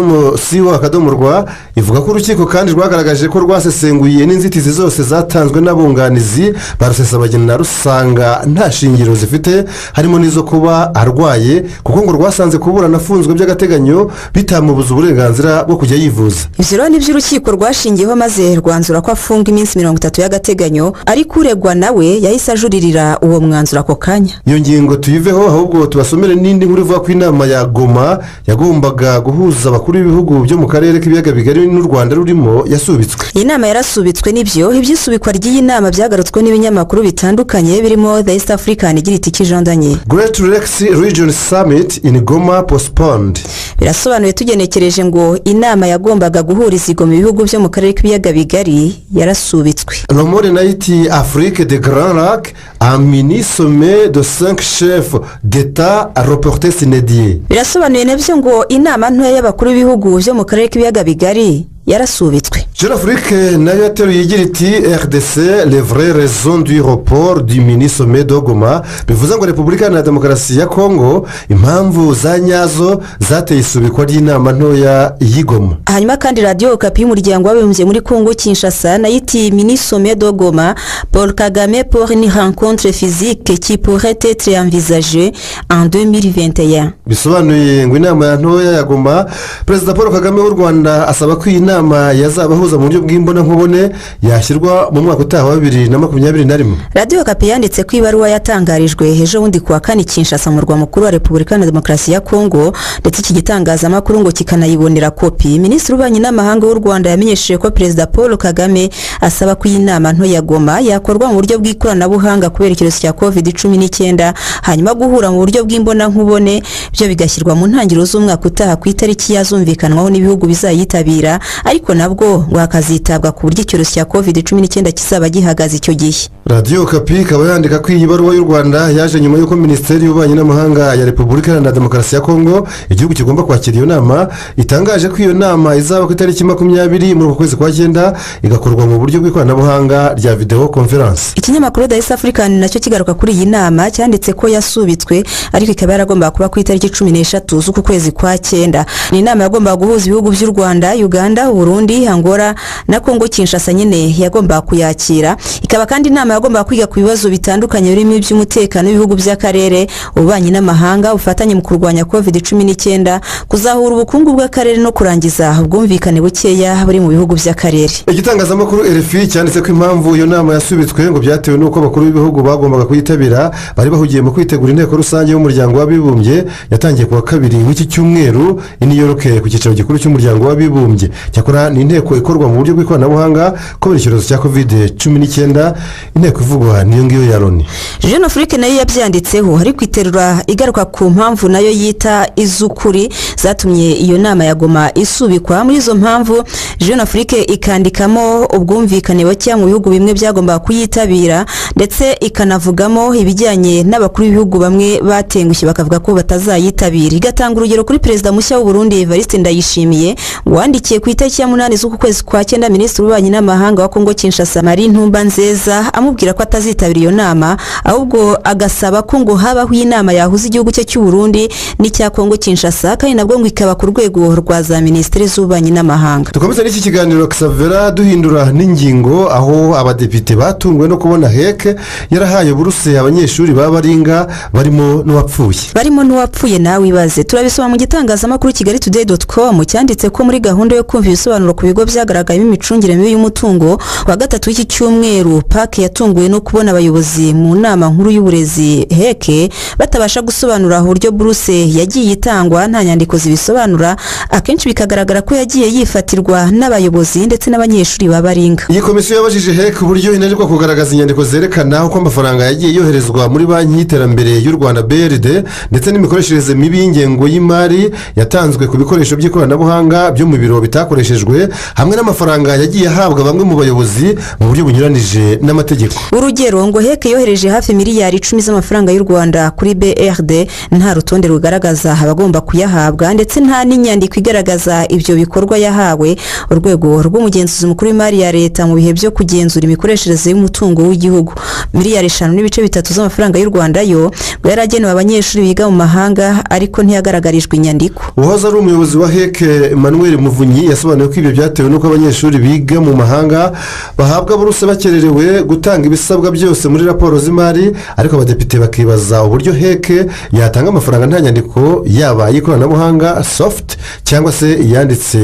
RBA.co.rw ivuga ko urukiko kandi rwagaragaje ko rwasesenguye n'inzitizi zose zatanzwe n'abunganizi ba Rusesabagina rusanga nta shingiro zifite, harimo n'izo kuba arwaye kuko ngo rwasanze kuburana afunzwe by'agateganyo bitamubuza uburenganzira bwo kujya yivuza.
Ivyo ni by'urukiko rwashingiyeho maze rwanzura ko afunga iminsi 30 y'agateganyo, ariko uregwa nawe yahise ajuririra uwo mwanzuro ako kanya.
Iyo ngingo tuyiveho, ahubwo tubasomere n'indi nkuru ivuga ko inama ya Goma yagombaga guhuza abakuru b'ibihugu byo mu karere k'ibiyaga bigari n'u Rwanda rurimo yasubitswe.
Iyi nama yarasubitswe n'ibyo ibyisubikwa ry'iyi nama byagarutswe n'ibinyamakuru bitandukanye birimo The East African igira iti kijondanye.
Great Lakes Region Summit in Goma postponed.
Birasobanuye tugenekereje ngo inama yagombaga guhuriza Goma ibihugu byo mu karere k'ibiyaga bigari yarasubitswe.
Romore Naiti Afrique de Grand Lac un mini sommet de 5 chefs d'État reporté Sénédier.
Birasobanuye nabyo ngo inama ntoya y'abakuru b'ibihugu byo mu karere k'ibiyaga bigari yarasubitswe.
Jeune Afrique nayo yateruye igira iti RDC les vraies raisons du report du mini sommet de Goma, bivuze ngo Repubulika ya Demokarasi ya Kongo impamvu za nyazo zateye isubikwa ry'inama ntoya y'Igoma.
Hanyuma kandi Radio Okapi y'umuryango w'abibumbye muri Kongo Kinshasa nayo iti mini sommet de Goma Paul Kagame pour une rencontre physique qui pourrait être envisagée en 2021.
Bisobanuye ngo inama ya ntoya ya Goma, Perezida Paul Kagame w'u Rwanda asaba ko inama yazabahuza mu buryo bw'imbona nkubone yashyirwa mu mwaka utaha wa 2021.
Radio Okapi yanditse ko ibaruwa yatangarijwe ejo bundi kuwa 4 Kinshasa mu rwa mukuru wa Repubulika ya Demokarasi ya Kongo, ndetse iki gitangazamakuru ngo kikanayibonera kopi. Minisitiri w'ububanyi n'amahanga w'u Rwanda yamenyesheje ko Perezida Paul Kagame asaba ko inama nto ya Goma yakorwa mu buryo bw'ikoranabuhanga kubera icyorezo cya COVID-19, hanyuma guhura mu buryo bw'imbona nkubone byo bigashyirwa mu ntangiriro z'umwaka utaha ku itariki yazumvikanwaho n'ibihugu bizayitabira, ariko nabwo ngo hakazitabwa ku buryo icyorezo cya COVID-19 kizaba gihagaze icyo gihe.
Radio Okapi ikaba yandika ko iyi baruwa y'u Rwanda yaje nyuma y'uko Minisiteri y'ububanyi n'amahanga ya Repubulika ya Demokarasi ya Kongo igihugu kigomba kwakira iyo nama itangaje ko iyo nama izaba ku itariki 20 muri kwezi kwa 9 igakorwa mu buryo bw'ikoranabuhanga rya video conference.
Ikinyamakuru The East African nacyo kigaruka kuri iyi nama cyanditse ko yasubitswe, ariko ikaba yaragomba kuba ku itariki 16 z'uku kwezi kwa 9. Ni inama yagomba guhuza ibihugu by'u Rwanda, Uganda, Burundi, Angola na Kongo Kinshasa nyine yagomba kuyakira. Ikaba kandi inama yagomba kwiga ku bibazo bitandukanye birimo iby'umutekano w'ibihugu by'akarere, ububanyi n'amahanga, ubufatanye mu kurwanya COVID-19, kuzahura ubukungu bw'akarere no kurangiza ubwumvikane bukeya buri mu bihugu by'akarere.
Igitangazamakuru RFI cyanditse ko impamvu iyo nama yasubitswe ngo byatewe n'uko abakuru b'ibihugu bagombaga kuyitabira bari bahugiye mu kwitegura inteko rusange y'umuryango w'abibumbye yatangiye kuwa 2 w'iki cyumweru i New York ku cyicaro gikuru cy'umuryango w'abibumbye. Cyakora ni inteko ikorwa mu buryo bw'ikoranabuhanga kubera icyorezo cya COVID-19. Inteko ivugwa niyo ngiyo ya Loni.
Jeune Afrique nayo yabyanditseho, ariko iterura igaruka ku mpamvu nayo yita izukuri zatumye iyo nama ya Goma isubikwa. Muri izo mpamvu Jeune Afrique ikandikamo ubwumvikane buke mu bihugu bimwe byagomba kuyitabira, ndetse ikanavugamo ibijyanye n'abakuru b'ibihugu bamwe batengushye bakavuga ko batazayitabira. Igatanga urugero kuri Perezida mushya w'u Burundi Evariste Ndayishimiye wandikiye ku itariki ya 8 z'uku kwezi kwa 9 Minisitiri w'ububanyi n'amahanga wa Kongo Kinshasa Marie Ntumbanzeza amubwira ko atazitabira iyo nama, ahubwo agasaba ko ngo habaho inama yahuza igihugu cye cy'u Burundi n'icya Kongo Kinshasa, kandi nabwo ngo ikaba ku rwego rwa za Minisitiri z'ububanyi n'amahanga.
Dukomeza n'iki kiganiro Xavera duhindura n'ingingo, aho abadepite batunguwe no kubona heke yarahaye buruse abanyeshuri babaringa barimo n'uwapfuye. Nawe ibaze. Turabisoma mu gitangazamakuru kigali-today.com cyanditse ko muri gahunda yo kumva ibisobanuro ku bigo byagaragayemo imicungire mibi y'umutungo wa gatatu w'iki cyumweru PAC yatunguwe
yatunguwe no kubona abayobozi mu nama nkuru y'uburezi heke batabasha gusobanura uburyo buruse yagiye itangwa nta nyandiko zibisobanura, akenshi bikagaragara ko yagiye yifatirwa n'abayobozi ndetse n'abanyeshuri babaringa.
iyi komisiyo yabajije heke uburyo inanirwa kugaragaza inyandiko zerekana uko amafaranga yagiye yoherezwa muri banki y'iterambere y'u Rwanda BRD ndetse n'imikoreshereze mibi y'ingengo y'imari yatanzwe ku bikoresho by'ikoranabuhanga byo mu biro bitakoreshejwe hamwe n'amafaranga yagiye ahabwa bamwe mu bayobozi mu buryo bunyuranije n'amategeko.
urugero ngo heke yohereje hafi miliyari 10 z'amafaranga y'u Rwanda kuri BRD nta rutonde rugaragaza abagomba kuyahabwa ndetse nta n'inyandiko igaragaza ibyo bikorwa yahawe. urwego rw'umugenzuzi mukuru w'imari ya leta mu bihe byo kugenzura imikoreshereze y'umutungo w'igihugu miliyari 5.3 z'amafaranga y'u Rwanda yo yaragenewe abanyeshuri biga mu mahanga ariko ntiyagaragarijwe inyandiko.
uwahoze ari umuyobozi wa heke Emmanuel Muvunyi yasobanuye ko ibyo byatewe n'uko abanyeshuri biga mu mahanga bahabwa buruse bakererewe gutanga ibisabwa byose muri raporo z'imari, ariko abadepite bakibaza uburyo heke yatanga amafaranga nta nyandiko yaba y'ikoranabuhanga soft cyangwa se yanditse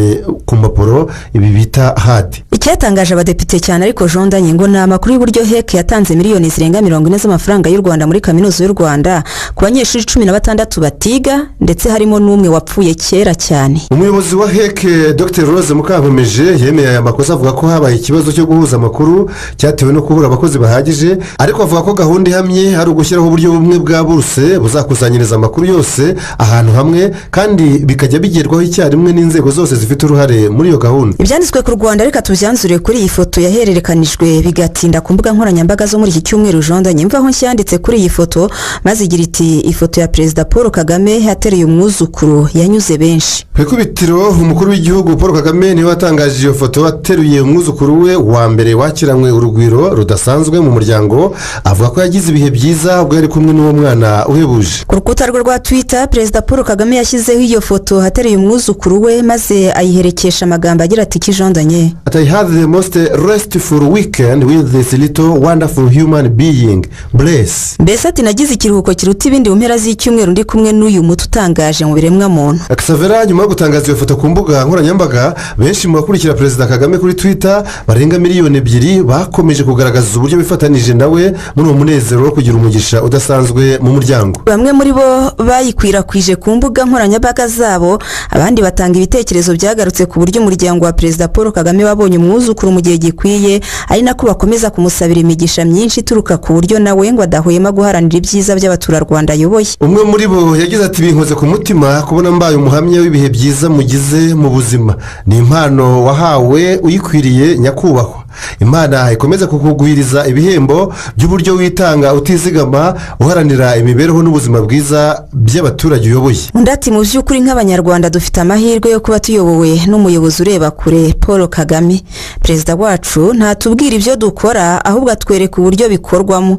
ku mpapuro ibi bita hard.
icyatangaje abadepite cyane ariko Jean Danyingo ni amakuru y'uburyo heke yatanze miliyoni zirenga 40 z'amafaranga y'u Rwanda muri kaminuza y'u Rwanda ku banyeshuri 16 batiga ndetse harimo n'umwe wapfuye kera cyane.
umuyobozi wa heke Dr Rose Mukankomeje yemeye aya makosa avuga ko habaye ikibazo cyo guhuza amakuru cyatewe no kubura abakozi bahagije, ariko avuga ko gahunda ihamye ari ugushyiraho uburyo bumwe bwa buruse buzakusanyiriza amakuru yose ahantu hamwe kandi bikajya bigerwaho icyarimwe n'inzego zose zifite uruhare muri iyo gahunda.
ibyanditswe ku Rwanda reka tubyanzure kuri iyi foto yahererekanijwe bigatinda ku mbuga nkoranyambaga zo muri iki cyumweru. Jean Danyimva aho nshyanditse kuri iyi foto maze igira iti ifoto ya Perezida Paul Kagame yatereye umwuzukuru yanyuze benshi.
ku ikubitiro umukuru w'igihugu Paul Kagame niwe watangaje iyo foto ateruye umwuzukuru we wa mbere wakiranywe urugwiro rudasanzwe mu muryango, avuga ko yagize ibihe byiza ubwo yari kumwe n'uwo mwana uhebuje.
ku rukuta rwe rwa Twitter Perezida Paul Kagame yashyizeho iyo foto ateruye umwuzukuru we maze ayiherekesha amagambo agira ati Jean Danye
I had the most restful weekend with this little wonderful human being. Bless.
mbese ati nagize ikiruhuko kiruta ibindi mu mpera z'icyumweru ndi kumwe n'uyu muto utangaje mu biremwa muntu.
Xavera nyuma yo gutangaza iyo foto ku mbuga nkoranyambaga benshi mu bakurikira Perezida Kagame kuri Twitter barenga miliyoni 2 bakomeje kugaragaza uburyo bifatanije nawe muri uwo munezero wo kugira umugisha udasanzwe mu muryango.
bamwe muri bo bayikwirakwije ku mbuga nkoranyambaga zabo, abandi batanga ibitekerezo byagarutse ku buryo umuryango wa Perezida Paul Kagame wabonye umwuzukuru mu gihe gikwiye, ari nako bakomeza kumusabira imigisha myinshi ituruka ku buryo nawe ngo adahwema guharanira ibyiza by'abaturarwanda ayoboye.
umwe muri bo yagize ati binkoze ku mutima kubona mbaye umuhamya w'ibihe byiza mugize mu buzima, ni impano wahawe uyikwiriye nyakubahwa. Imana ikomeza kukugwiriza ibihembo by'uburyo witanga utizigama uharanira imibereho n'ubuzima bwiza by'abaturage uyoboye.
Undati mu by'ukuri nk'abanyarwanda dufite amahirwe yo kuba tuyobowe n'umuyobozi ureba kure Paul Kagame. Perezida wacu ntatubwira ibyo dukora ahubwo atwereka uburyo bikorwamo,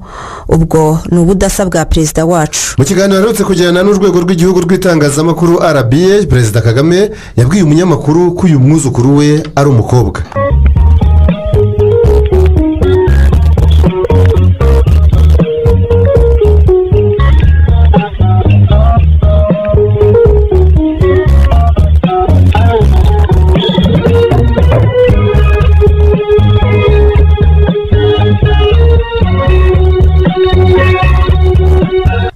ubwo ni ubudasa bwa perezida wacu.
Mu kiganiro aherutse kujyana n'urwego rw'igihugu rw'itangazamakuru RBA, Perezida Kagame yabwiye umunyamakuru ko uyu mwuzukuru we ari umukobwa.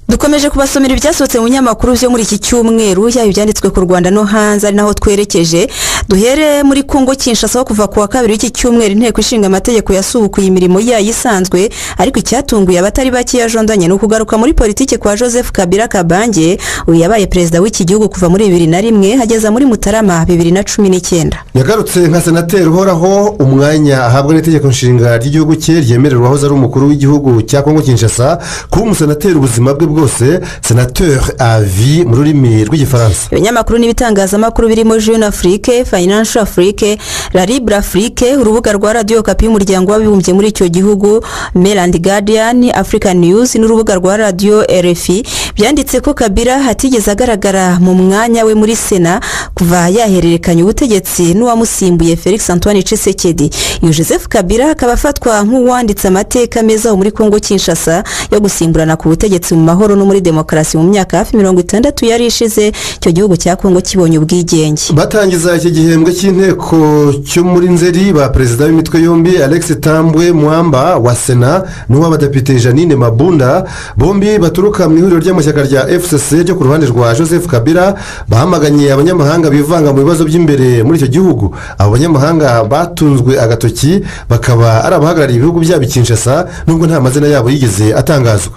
Dukomeje kubasomera ibyasohotse mu nyamakuru byo muri iki cyumweru, yaba ibyanditswe ku Rwanda no hanze, ari naho twerekeje. Duhere muri Kongo Kinshasa kuva ku wa kabiri w'iki cyumweru inteko ishinga amategeko yasubukuye imirimo yayisanzwe, ariko icyatunguye abatari bake yajondanye no kugaruka muri politike kwa Joseph Kabila Kabange, uyu yabaye perezida w'iki gihugu kuva muri 2001 hageza muri Mutarama 2019.
Yagarutse nka senateri uhoraho, umwanya ahabwa n'itegeko nshinga ry'igihugu cye ryemerera uwahoze ari umukuru w'igihugu cya Kongo Kinshasa kuba umusenateri ubuzima bwe bwose, senateur à vie mu rurimi rw'igifaransa.
Ibinyamakuru n'ibitangazamakuru birimo Jeune Afrique, Financial Afrique, La Libre Afrique, urubuga rwa Radio Okapi y'umuryango w'abibumbye muri icyo gihugu, Mail and Guardian, African News n'urubuga rwa Radio RFI byanditse ko Kabila hatigeze agaragara mu mwanya we muri Sena kuva yahererekanya ubutegetsi n'uwamusimbuye Felix Antoine Tshisekedi. Joseph Kabila akaba afatwa nk'uwanditse amateka meza muri Kongo Kinshasa yo gusimburana ku butegetsi mu mahoro no muri demokarasi mu myaka hafi 60 yari ishize icyo gihugu cya Kongo kibonye ubwigenge.
Batangiza iki gihembwe cy'inteko cyo muri Nzeri ba perezida b'imitwe yombi Alex Tambwe Mwamba wa Sena n'uw'abadepite Janine Mabunda bombi baturuka mu ihuriro ry'amashyaka rya FCC ryo ku ruhande rwa Joseph Kabila bahamaganye abanyamahanga bivanga mu bibazo by'imbere muri icyo gihugu. Abo banyamahanga batunzwe agatoki bakaba ari abahagarariye ibihugu byabo Kinshasa nubwo nta mazina yabo yigeze atangazwa.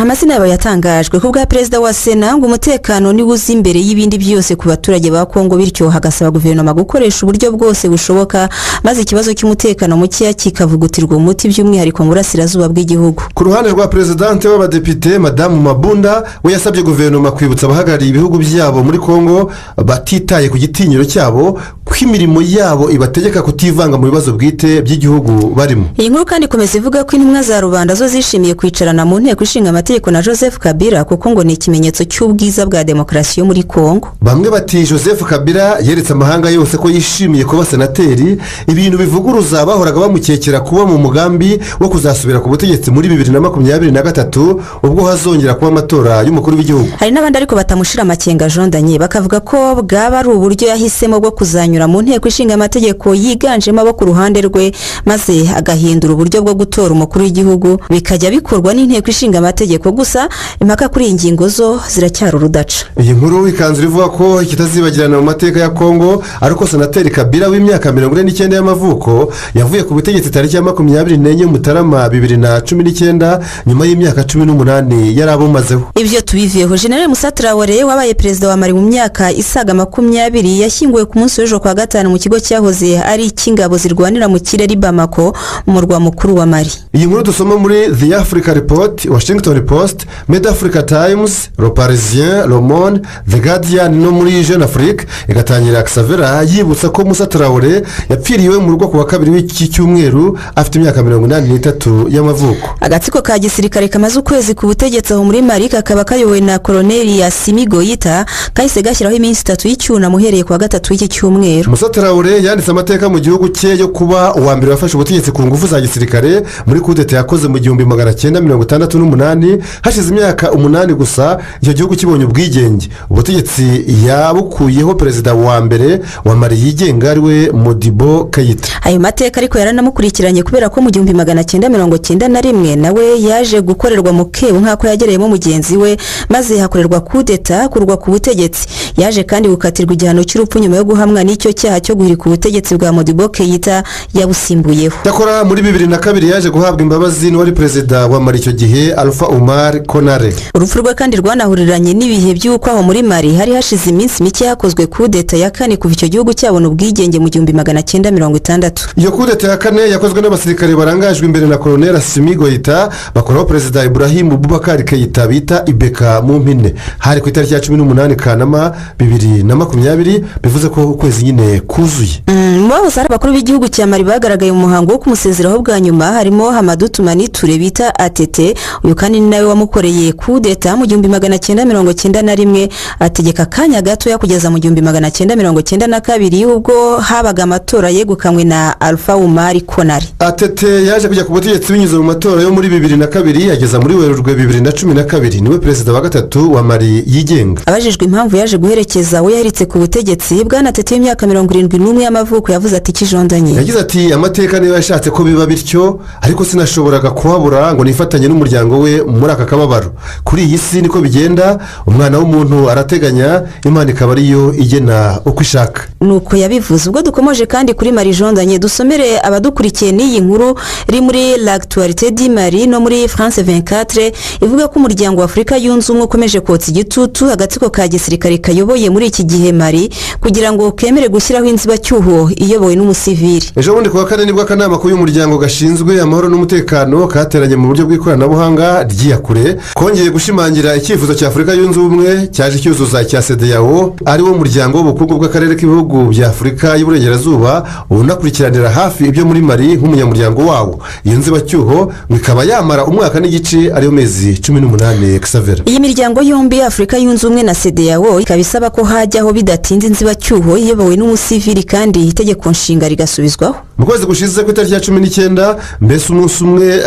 Amazina yabo yatangajwe ku bwa perezida wa Sena ngo umutekano ni buzi imbere y'ibindi byose ku baturage ba Kongo, bityo hagasaba guverinoma gukoresha uburyo bwose bushoboka maze ikibazo cy'umutekano muke kikavugutirwa umuti by'umwihariko mu burasirazuba bw'igihugu.
Ku ruhande rwa presidente w'abadepite Madamu Mabunda we yasabye guverinoma kwibutsa abahagarariye ibihugu byabo muri Kongo batitaye ku gitinyiro cyabo ko imirimo yabo ibategeka kutivanga mu bibazo bwite by'igihugu barimo.
Iyi nkuru kandi ikomeza ivuga ko intumwa za rubanda zo zishimiye kwicarana mu nteko ishinga amategeko na Joseph Kabila kuko ngo ni ikimenyetso cy'ubwiza bwa demokarasi yo muri Kongo.
Bamwe bati Joseph Kabila yeretse amahanga yose ko yishimiye kuba senateri, ibintu bivuguruza bahoraga bamukekera kuba mu mugambi wo kuzasubira ku butegetsi muri 2023 ubwo hazongera kuba amatora y'umukuru w'igihugu.
Hari n'abandi ariko batamushira amakenga Jean Daniel bakavuga ko bwaba ari uburyo yahisemo bwo kuzanyura mu nteko ishinga amategeko yiganjemo abo ku ruhande rwe maze agahindura uburyo bwo gutora umukuru w'igihugu bikajya bikorwa n'inteko ishinga amategeko. Gusa impaka kuri ingingo zo ziracyari urudaca.
Iyi nkuru ikanzura ivuga ko kitazibagirana mu mateka ya Kongo ariko senateri Kabila w'imyaka 49 y'amavuko yavuye ku butegetsi tariki ya 24 Mutarama 2019 nyuma y'imyaka 18 yari abumazeho.
Ibyo tubiviyeho General Musa Traoré wabaye perezida wa Mali mu myaka isaga 20 yashyinguwe ku munsi w'ejo kwa gatanu mu kigo cyahoze ari ikingabo zirwanira mu kirere Bamako mu murwa mukuru wa Mali.
Iyi nkuru dusoma muri The Africa Report, Washington Post, Made Africa Times, Le Parisien, Le Monde, The Guardian no muri Jeune Afrique igatangira Xavera yibutsa ko Musa Traoré yapfiriwe mu rugo ku wa kabiri w'iki cyumweru afite imyaka 83 y'amavuko.
Agatsiko ka gisirikare kamaze ukwezi ku butegetsi aho muri Mali kakaba kayobowe na Colonel Assimi Goïta kahise gashyiraho iminsi 3 y'icyuna muhereye ku wa gatatu w'iki cyumweru.
Musa Traoré yanditse amateka mu gihugu cye yo kuba uwa mbere wafashe ubutegetsi ku ngufu za gisirikare muri kudeta yakoze mu 1968 hashize imyaka 8 gusa icyo gihugu kibonye ubwigenge. Ubutegetsi yabukuyeho perezida wa mbere wa Mali yigenga ariwe Modibo Keïta.
Ayo mateka ariko yaranamukurikiranye kubera ko mu 1991 nawe yaje gukorerwa mu kebu nk'ako yagereyemo mugenzi we maze hakorerwa kudeta kurwa ku butegetsi. Yaje kandi gukatirwa igihano cy'urupfu nyuma yo guhamwa n'icyo cyaha cyo guhirika ubutegetsi bwa Modibo Keïta yabusimbuyeho.
Yakora muri 2002 yaje guhabwa imbabazi n'uwari perezida wa Mali icyo gihe Alpha Oumar Konaré.
Urupfu rwe kandi rwanahuriranye n'ibihe by'uko aho muri Mali hari hashize iminsi mike hakozwe kudeta ya kane kuva icyo gihugu cyabona ubwigenge mu 1960.
Iyo kudeta ya kane yakozwe n'abasirikare barangajwe imbere na Colonel Assimi Goïta bakoraho perezida Ibrahim Boubacar Keïta bita Ibeka mu mpine. Hari ku itariki ya 18 Kanama 2020 bivuze ko ukwezi nyine kuzuye.
Bahoze ari abakuru b'igihugu cya Mali bagaragaye mu muhango wo kumusezeraho bwa nyuma harimo Hamadou Toumani Touré bita Atete, uyu kandi ni nawe wamukoreye kudeta mu 1991 ategeka kanya gato ya kugeza mu 1992 ubwo habaga amatora yegukanywe na Alpha Oumar Konaré.
Atete yaje kujya ku butegetsi binyuze mu matora yo muri 2002 yageza muri Werurwe 2012 niwe perezida wa gatatu wa Mali yigenga.
Abajijwe impamvu yaje guherekeza we yahiritse ku butegetsi bwana Atete y'imyaka 71 y'amavuko yavuze ati kijondanye.
Yagize ati amateka niyo yashatse ko biba bityo ariko sinashoboraga kuhabura ngo nifatanye n'umuryango we muri aka kababaro. Kuri iyi si niko bigenda, umwana w'umuntu arateganya, Imana ikaba ariyo igena uko ishaka.
Nuko yabivuze. Ubwo dukomeje kandi kuri Mali jondanye dusomere abadukurikiye n'iyi nkuru iri muri L'Actualité du Mali no muri France 24 ivuga ko umuryango wa Afrika yunze umwe ukomeje kotsa igitutu agatsiko ka gisirikare kayoboye muri iki gihe Mali kugira ngo kemere gushyiraho inzibacyuho iyobowe n'umusivili.
Ejo bundi kuwa kane nibwo akanama k'uyu muryango gashinzwe amahoro n'umutekano kateranye mu buryo bw'ikoranabuhanga ry'iyakure kongeye gushimangira icyifuzo cya Afrika yunze ubumwe cyaje cyuzuza cya CEDEAO ari wo muryango w'ubukungu bw'akarere k'ibihugu bya Afrika y'Uburengerazuba unakurikiranira hafi ibyo muri Mali nk'umunyamuryango wawo. Iyo nzibacyuho ikaba yamara umwaka n'igice ariyo mezi 18 Xavera.
Iyi miryango yombi Afrika yunze ubumwe na CEDEAO ikaba isaba ko hajyaho bidatinze inzibacyuho iyobowe n'umusivili kandi itegeko nshinga rigasubizwaho.
Mu kwezi gushize ku itariki ya 19 mbese umunsi umwe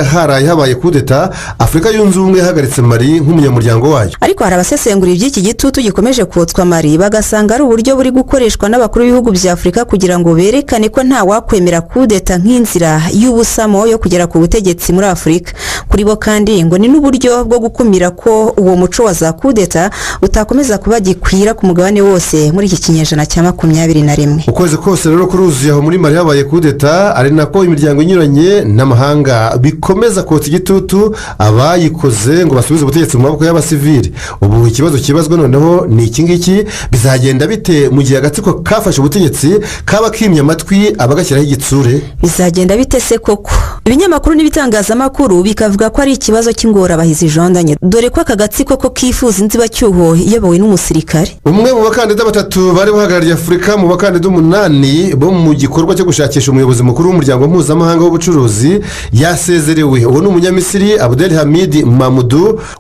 habaye kudeta Afrika yunze ubumwe yahagaritse Mali nk'umunyamuryango wayo.
Ariko hari abasesengura iby'iki gitutu gikomeje kotswa Mali bagasanga ari uburyo buri gukoreshwa n'abakuru b'ibihugu bya Afurika kugira ngo berekane ko nta wakwemera kudeta nk'inzira y'ubusamo yo kugera ku butegetsi muri Afurika. Kuri bo kandi ngo ni n'uburyo bwo gukumira ko uwo muco wa za kudeta utakomeza kuba gikwira ku mugabane wose muri iki kinyejana cya 21.
Ukwezi kose rero kuruzuye aho muri Mali habaye kudeta, ari nako imiryango inyuranye n'amahanga bikomeza kotsa igitutu abayikoze ngo basubize ubutegetsi mu maboko y'abasivili. Ubu ikibazo kibazwa noneho ni iki ngiki, bizagenda bite mu gihe agatsiko kafashe ubutegetsi kaba kimye amatwi abagashyiraho igitsure?
Bizagenda bite se koko? Ibinyamakuru n'ibitangazamakuru bikavuga ko ari ikibazo cy'ingorabahizi jondanye, dore ko aka gatsiko ko kifuza inzibacyuho iyobowe n'umusirikare.
Umwe mu bakandida batatu bari bahagarariye Afurika mu bakandida 8 bo mu gikorwa cyo gushakisha umuyobozi mukuru w'umuryango mpuzamahanga w'ubucuruzi yasezerewe. Uwo ni umunyamisiri Abdel Hamid Mahmoud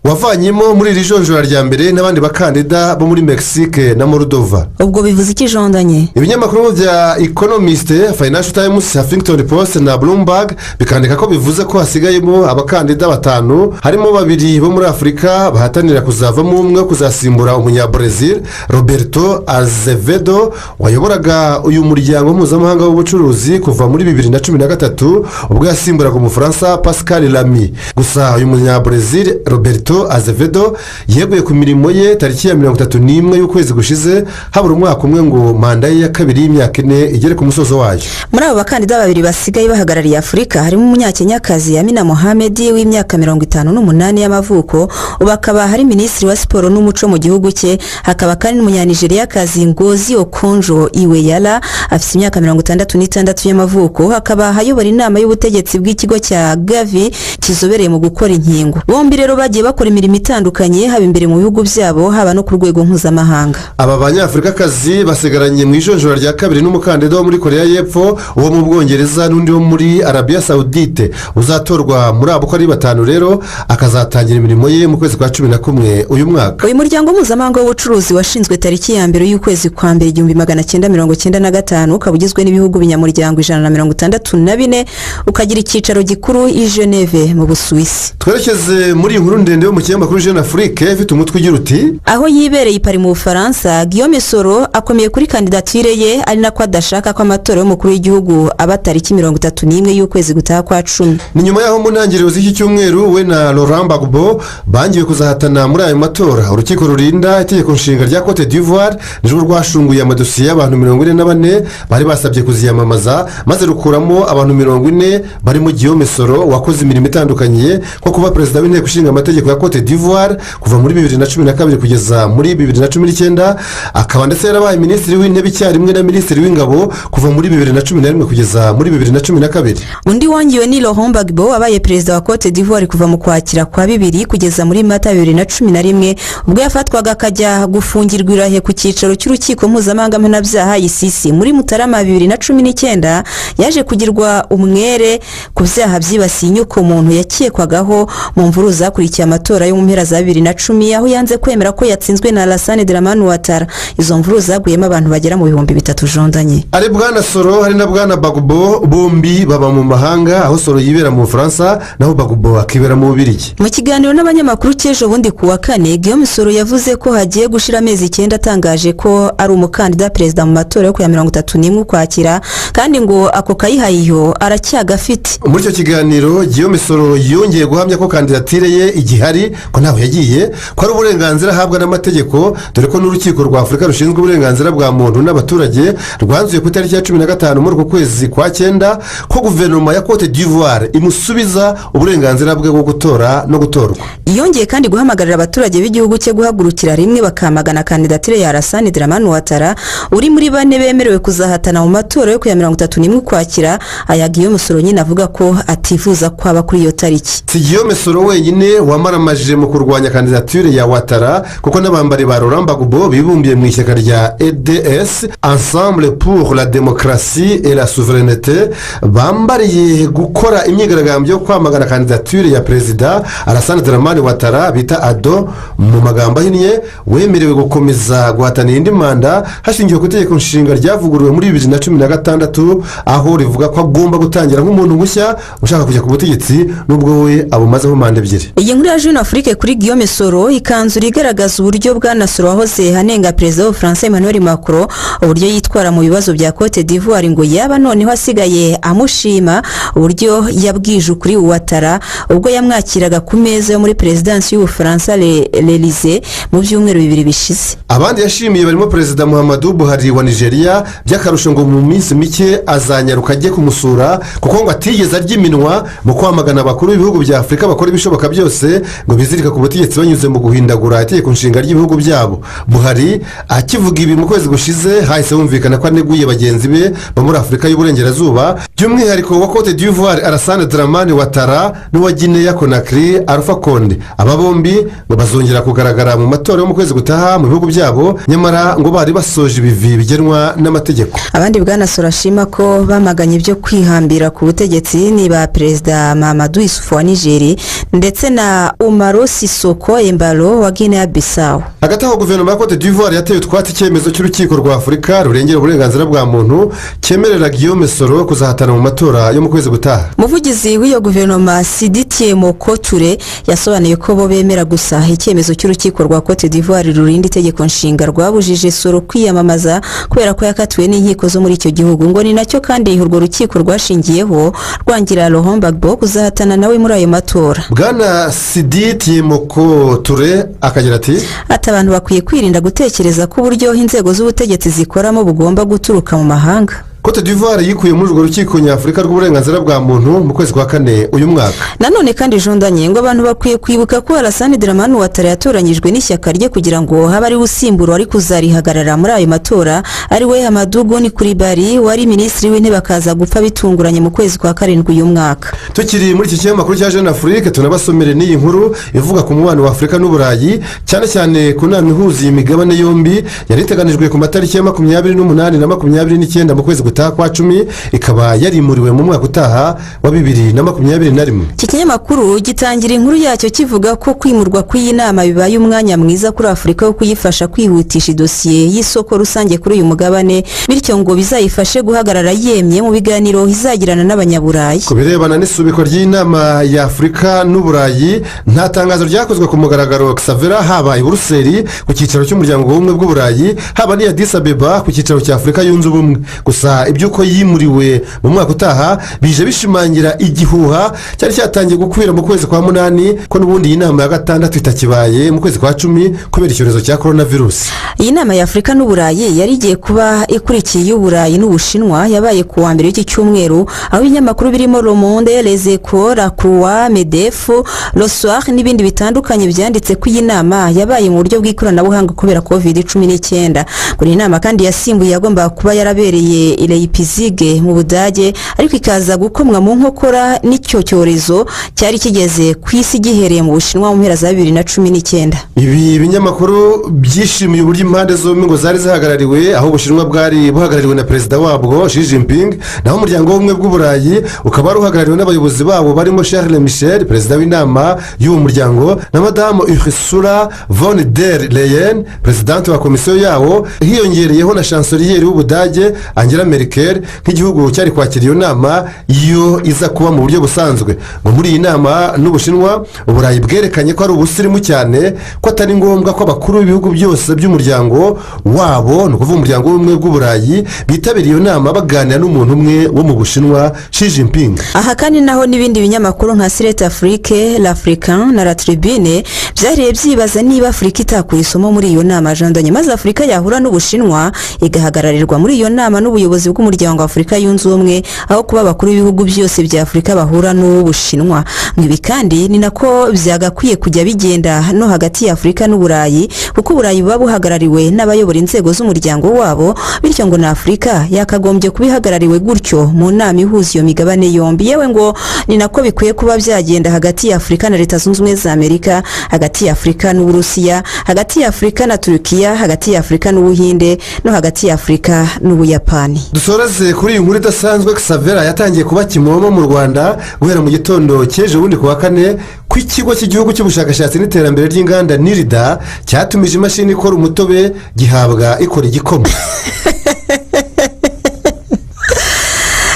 wavanyemo muri iri jonjora rya mbere n'abandi bakandida bo muri Mexique na Moldova.
Ubwo bivuze iki jondanye?
Ibinyamakuru bya Economist, Financial Times, Huffington Post na Bloomberg bikandika ko bivuze ko hasigayemo abakandida 5, harimo 2 bo muri Afurika bahatanira kuzavamo umwe kuzasimbura umunyabrazil Roberto Azevedo wayoboraga uyu muryango mpuzamahanga w'ubucuruzi kuva muri 2013 ubwo yasimburaga umufaransa Pascal Lamy. Gusa uyu munyabrazil Roberto Azevedo yeguye ku mirimo ye tariki ya 31 y'ukwezi gushize, habura umwaka umwe ngo manda ye ya kabiri y'imyaka 4 igere ku musozo wayo.
Muri abo bakandida 2 basigaye bahagarariye Afurika harimo umunyakenyakazi Amina Mohamed w'imyaka 58 y'amavuko, ubakaba hari minisitiri wa siporo n'umuco mu gihugu cye, hakaba kandi n'umunyanigeriakazi Ngozi Okonjo-Iweala afite imyaka 66 y'amavuko, hakaba hayobora inama y'ubutegetsi bw'ikigo cya Gavi kizobereye mu gukora inkingo. Bombi rero bagiye bakora imirimo itandukanye haba imbere mu bihugu byabo haba no ku rwego mpuzamahanga.
Aba banyafurikakazi basigaranye mu ijonjora rya kabiri n'umukandida wo muri Korea y'Epfo, uwo mu Bwongereza n'undi wo muri Arabia Saudite. Uzatorwa muri abo ko ari 5 rero akazatangira imirimo ye mu kwezi kwa 11 uyu mwaka.
Uyu muryango mpuzamahanga w'ubucuruzi washinzwe tariki ya mbere y'ukwezi kwa mbere 1995 ukaba ugizwe n'ibihugu binyamuryango 164 ukagira icyicaro gikuru i Geneve mu Busuwisi.
Twerekeze muri inkuru ndende yo mu kinyamakuru Jeune Afrique ifite umutwe ugira uti
aho yibereye i Paris mu Bufaransa, Guillaume Soro akomeye kuri kandidatire ye ari nako adashaka ko amatora y'umukuru w'igihugu aba tariki 31 y'ukwezi gutaha kwa 10.
Ni nyuma yaho mu ntangiriro z'iki cyumweru we na Laurent Gbagbo bangiwe kuzahatana muri ayo matora. Urukiko rurinda itegeko nshinga rya Cote d'Ivoire nijoro rwashunguye amadosiye y'abantu 44 bari basabye kuziyamamaza, maze rukuramo abantu 40 barimo Guillaume Soro wakoze imirimo itandukanye nko kuba perezida w'inteko ishinga amategeko ya Cote d'Ivoire kuva muri 2012 kugeza muri 2019, akaba ndetse yarabaye minisitiri w'intebe icyarimwe na minisitiri w'ingabo kuva muri 2011 kugeza muri 2012.
Undi wangiwe ni Laurent Gbagbo wabaye perezida wa Cote d'Ivoire kuva mu Kwakira kwa 2 kugeza muri Mata 2011 ubwo yafatwaga akajya gufungirwa irahe ku cyicaro cy'urukiko mpuzamahanga mpanabyaha ICC. Muri Mutarama 2019 yaje kugirwa umwere ku byaha byibasiye inyoko muntu yakekwagaho mu mvuru zakurikiye amatora yo mu mpera za 2010 aho yanze kwemera ko yatsinzwe na Alassane Dramane Ouattara. Izo mvuru zaguyemo abantu bagera mu 3,000 jondanye.
Ari bwana Soro hari na bwana Gbagbo, bombi baba mu mahanga, aho Soro yibera mu Bufaransa naho Gbagbo akibera mu Bubiligi.
Mu kiganiro n'abanyamakuru cy'ejo bundi kuwa 4, Guillaume Soro yavuze ko hagiye gushira amezi 9 atangaje ko ari umukandida perezida mu matora yo ku ya 31 Ukwakira, kandi ngo ako kayihayiyo aracyagafite.
Muri icyo kiganiro Guillaume Soro yongeye guhamya ko kandidatire ye igihari, ko ntaho yagiye, ko ari uburenganzira ahabwa n'amategeko, dore ko n'urukiko rwa Afurika rushinzwe uburenganzira bwa muntu n'abaturage rwanzuye ku itariki ya 15 muri uku kwezi kwa 9 ko guverinoma ya Cote d'Ivoire imusubiza uburenganzira bwe bwo gutora no gutorwa.
Yongeye kandi guhamagarira abaturage b'igihugu cye guhagurukira rimwe bakamagana kandidatire ya Alassane Dramane Ouattara uri muri 4 bemerewe kuzahatana mu matora yo ku ya 31 Ukwakira. Aya Guillaume Soro nyine avuga ko atifuza kwaba kuri iyo tariki.
Si Guillaume Soro wenyine wamaramajije mu kurwanya kandidatire ya Ouattara, kuko n'abambari ba Laurent Gbagbo bibumbiye mu ishyaka rya EDS Ensemble pour la démocratie et la souveraineté bambariye gukora imyigaragambyo yo kwamagana kandidatire ya perezida Alassane Dramane Ouattara bita ado mu magambo ahinnye wemerewe gukomeza guhatanira indi manda hashingiwe ku itegeko nshinga ryavuguruwe muri 2016 aho rivuga ko agomba gutangira nk'umuntu mushya ushaka kujya ku butegetsi nubwo we abumazeho manda ebyiri.
Iyi nkuru ya Jeune Afrique kuri Guillaume Soro ikanzura igaragaza uburyo bwana Soro wahoze hanenga perezida wa France Emmanuel Macron uburyo yitwara mu bibazo bya Cote d'Ivoire ngo yaba noneho asigaye amushima uburyo yabwije ukuri Ouattara ubwo yamwakiraga ku meza yo muri presidence y'Ubufaransa l'Elysée mu byumweru 2 bishize.
Abandi yashimiye barimo perezida Muhammadu Buhari wa Nigeria by'akarusho ngo mu minsi mike azanyaruka ajye kumusura kuko ngo atigeze arya iminwa mu kwamagana abakuru b'ibihugu bya Afurika bakora ibishoboka byose ngo bizirika ku butegetsi banyuze mu guhindagura itegeko nshinga ry'ibihugu byabo. Buhari akivuga ibi mu kwezi gushize hahise humvikana ko aneguye bagenzi be bo muri Afurika y'Uburengerazuba by'umwihariko wa Cote d'Ivoire Alassane Dramane Ouattara n'uwa Guinea Conakry Alpha Condé. Aba bombi ngo bazongera kugaragara mu matora yo mu kwezi gutaha mu bihugu byabo nyamara ngo bari basoje ibivi bigenwa n'amategeko.
Abandi bwana Soro ashima ko bamaganye ibyo kwihambira ku butegetsi ni ba perezida Mamadou Issoufou wa Nigeria ndetse na Umaro Sissoko Embalo wa Guinea Bissau.
Hagati aho guverinoma ya Cote d'Ivoire yatewe twati icyemezo cy'urukiko rwa Afurika rurengera uburenganzira bwa muntu cyemerera Guillaume Soro kuzahatana mu matora yo mu kwezi gutaha.
Umuvugizi w'iyo guverinoma Sidiki Moko Touré yasobanuye ko bo bemera gusa icyemezo cy'urukiko rwa Cote d'Ivoire rurinda itegeko nshinga rwabujije Soro kwiyamamaza kubera ko yakatiwe n'inkiko zo muri icyo gihugu ngo ni nacyo kandi urwo rukiko rwashingiyeho rwangira Laurent Gbagbo kuzahatana nawe muri ayo matora.
Bwana Sidiki Moko Touré akagira ati
abantu bakwiye kwirinda gutekereza ko uburyo inzego z'ubutegetsi zikoramo bugomba guturuka mu mahanga.
Cote d'Ivoire yikuye muri urwo rukiko nyafurika rw'uburenganzira bwa muntu mu kwezi kwa 4 uyu mwaka.
Nanone kandi jondanye ngo abantu bakwiye kwibuka ko Alassane Dramane Ouattara yatoranyijwe n'ishyaka rye kugira ngo habe ari usimbura ari kuzarihagarara muri ayo matora ari we Amadou Goni Coulibaly wari minisitiri w'intebe akaza gupfa bitunguranye mu kwezi kwa 7 uyu mwaka.
Tukiri muri iki kinyamakuru cya Jeune Afrique tunabasomere n'iyi nkuru ivuga ku mubano wa Afurika n'Uburayi cyane cyane ku nama ihuza imigabane yombi yari iteganijwe ku matariki ya 28 na 29 mu kwezi gutaha kwa 10 ikaba yarimuriwe mu mwaka utaha wa 2021.
Iki kinyamakuru gitangira inkuru yacyo kivuga ko kwimurwa kw'iyi nama bibaye umwanya mwiza kuri Afurika wo kuyifasha kwihutisha dosiye y'isoko rusange kuri uyu mugabane bityo ngo bizayifashe guhagarara yemye mu biganiro izagirana n'abanyaburayi.
Ku birebana n'isubiko ry'inama ya Afurika n'Uburayi nta tangazo ryakozwe ku mugaragaro Xavera haba i Buruseli ku cyicaro cy'umuryango w'ubumwe bw'Uburayi haba ni Addis Abeba ku cyicaro cya Afurika yunze ubumwe. Gusa ibyuko yimuriwe mu mwaka utaha bije bishimangira igihuha cyari cyatangiye gukwira mu kwezi kwa 8 ko n'ubundi iyi nama ya 6 itakibaye mu kwezi kwa 10 kubera icyorezo cya coronavirus.
Iyi nama ya Afurika n'Uburayi yari igiye kuba ikurikiye y'Uburayi n'Ubushinwa yabaye ku wa mbere w'iki cyumweru aho ibinyamakuru birimo Le Monde, Les Echos, La Croix, Medef, Le Soir n'ibindi bitandukanye byanditse ko iyi nama yabaye mu buryo bw'ikoranabuhanga kubera COVID-19. Kuri nama kandi yasimbuye yagomba kuba yarabereye Leipzig mu Budage ariko ikaza gukomwa mu nkokora n'icyo cyorezo cyari kigeze ku isi gihereye mu Bushinwa mu mpera za 2019.
Ibi binyamakuru byishimiye uburyo impande zombi ngo zari zihagarariwe aho Ubushinwa bwari buhagarariwe na perezida wabwo Xi Jinping naho umuryango w'ubumwe bw'Uburayi ukaba ruhagarariwe n'abayobozi babo barimo Charles Michel perezida w'inama y'uwo muryango na Madame Ursula von der Leyen presidente wa komisiyo yawo hiyongereyeho na chancelier w'Ubudage Angela Merkel nk'igihugu cyari kwakira iyo nama iyo iza kuba mu buryo busanzwe. Ngo muri iyi nama n'Ubushinwa Uburayi bwerekanye ko ari ubusirimu cyane ko atari ngombwa ko abakuru b'ibihugu byose by'umuryango wabo no kuvuga umuryango w'ubumwe bw'Uburayi bitabiriye iyo nama baganira n'umuntu umwe wo mu Bushinwa Xi Jinping.
Aha kandi naho n'ibindi binyamakuru nka Sirete Afrique, L'Africain na La Tribune byariye byibaza niba Afurika itakura isomo muri iyo nama jandanye maze Afurika yahura n'Ubushinwa igahagararirwa muri iyo nama n'ubuyobozi bw'umuryango wa Afurika yunze ubumwe aho kuba abakuru b'ibihugu byose bya Afurika bahura n'Ubushinwa. Ibi kandi ni nako byagakwiye kujya bigenda no hagati ya Afurika n'Uburayi kuko Uburayi buba buhagarariwe n'abayobora inzego z'umuryango wabo bityo ngo na Afurika yakagombye kubihagarariwe gutyo mu nama ihuza iyo migabane yombi. Yewe ngo ni nako bikwiye kuba byagenda hagati ya Afurika na Leta Zunze Ubumwe za Amerika, hagati ya Afurika n'Uburusiya, hagati ya Afurika na Turukiya, hagati ya Afurika n'Ubuhinde no hagati ya Afurika n'Ubuyapani.
dusoreze kuri iyi nkuru idasanzwe. Xavera yatangiye kuba kimomo mu Rwanda guhera mu gitondo cy'ejo bundi ku wa kane ku ikigo cy'igihugu cy'ubushakashatsi n'iterambere ry'inganda NIRIDA cyatumije imashini ikora umutobe gihabwa ikora igikoma.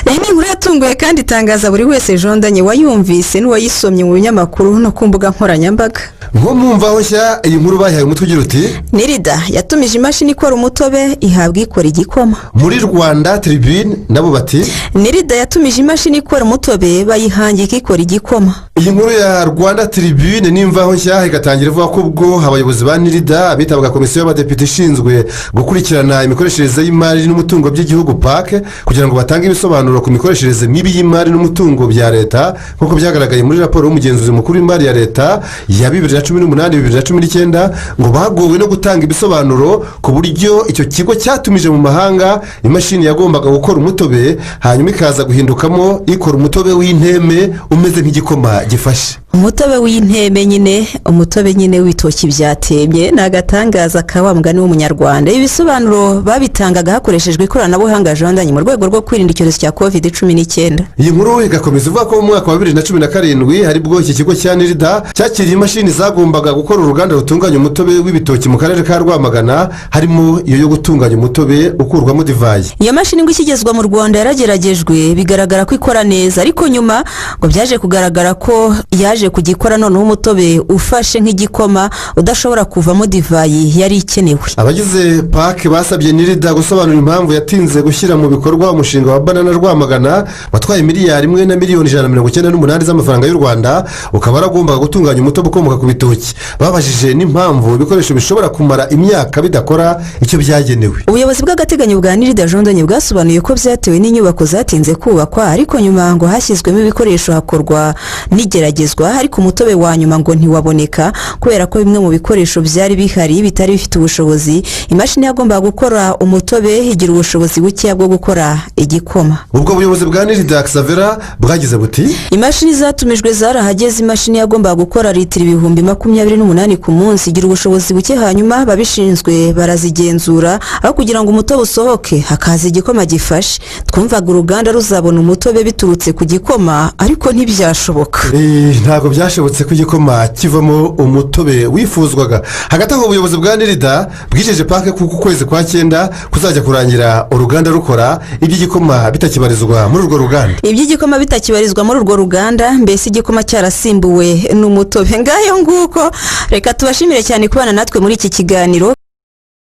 iyi ni inkuru yatunguye kandi itangaza buri wese jondanye wayumvise n'uwayisomye mu binyamakuru no ku mbuga nkoranyambaga.
nko mu mvaho nshya iyi nkuru bayihaye umutwe ugira uti
NIRIDA yatumije imashini ikora umutobe ihabwa ikora igikoma.
muri Rwanda Tribune nabo bati
NIRIDA yatumije imashini ikora umutobe bayihangika ikora igikoma.
iyi nkuru ya Rwanda Tribune n'imvaho nshya igatangira ivuga ko ubwo abayobozi ba NIRIDA bitabwa komisiyo y'abadepite ishinzwe gukurikirana imikoreshereze y'imari n'umutungo by'igihugu PAC kugira ngo batange ibisobanuro ku mikoreshereze mibi y'imari n'umutungo bya leta nk'uko byagaragaye muri raporo y'umugenzuzi mukuru w'imari ya leta ya 2018-2019 ngo bagowe no gutanga ibisobanuro ku buryo icyo kigo cyatumije mu mahanga imashini yagombaga gukora umutobe hanyuma ikaza guhindukamo ikora umutobe w'inteme umeze nk'igikoma gifashe.
umutobe w'inteme nyine umutobe nyine w'ibitoki byatemye ni agatangaza ka wa mugani w'umunyarwanda. ibisobanuro babitangaga hakoreshejwe ikoranabuhanga jondanye mu rwego rwo kwirinda icyorezo cya COVID-19.
iyi nkuru igakomeza ivuga ko mu mwaka wa 2017 haribwo iki kigo cya NIRIDA cyakiriye imashini zagombaga gukora uruganda rutunganya umutobe w'ibitoki mu karere ka Rwamagana harimo iyo yo gutunganya umutobe ukurwamo divayi.
iyo mashini ngo ikigezwa mu Rwanda yarageragejwe bigaragara ko ikora neza ariko nyuma ngo byaje kugaragara ko yaje kugikora noneho umutobe ufashe nk'igikoma udashobora kuvamo divayi yari ikenewe.
abagize PAC basabye NIRIDA gusobanura impamvu yatinze gushyira mu bikorwa umushinga wa Banana Rwamagana watwaye miliyari 1 na miliyoni 198 z'amafaranga y'u Rwanda ukaba waragombaga gutunganya umutobe ukomoka ku bitoki. babajije n'impamvu ibikoresho bishobora kumara imyaka bidakora icyo byagenewe.
ubuyobozi bw'agateganyo bwa NIRIDA jondanye bwasobanuye ko byatewe n'inyubako zatinze kubakwa ariko nyuma ngo hashyizwemo ibikoresho hakorwa n'igeragezwa ariko umutobe wa nyuma ngo ntiwaboneka kubera ko bimwe mu bikoresho byari bihari bitari bifite ubushobozi. imashini yagombaga gukora umutobe igira ubushobozi bukeya bwo gukora igikoma.
ubwo buyobozi bwa NIRIDA Xavera bwagize buti
imashini zatumijwe zarahageze. imashini yagombaga gukora litiro 28,000 ku munsi igira ubushobozi buke hanyuma babishinzwe barazigenzura aho kugira ngo umutobe usohoke hakaza igikoma gifashe. twumvaga uruganda ruzabona umutobe biturutse ku gikoma ariko ntibyashoboka.
ntabwo byashobotse ko igikoma kivamo umutobe wifuzwaga. hagati aho ubuyobozi bwa NIRIDA bwijeje PAC kuko ukwezi kwa 9 kuzajya kurangira uruganda rukora iby'igikoma bitakibarizwa muri urwo ruganda.
iby'igikoma bitakibarizwa muri urwo ruganda mbese igikoma cyarasimbuwe n'umutobe. ngayo nguko reka tubashimire cyane kubana natwe muri iki kiganiro.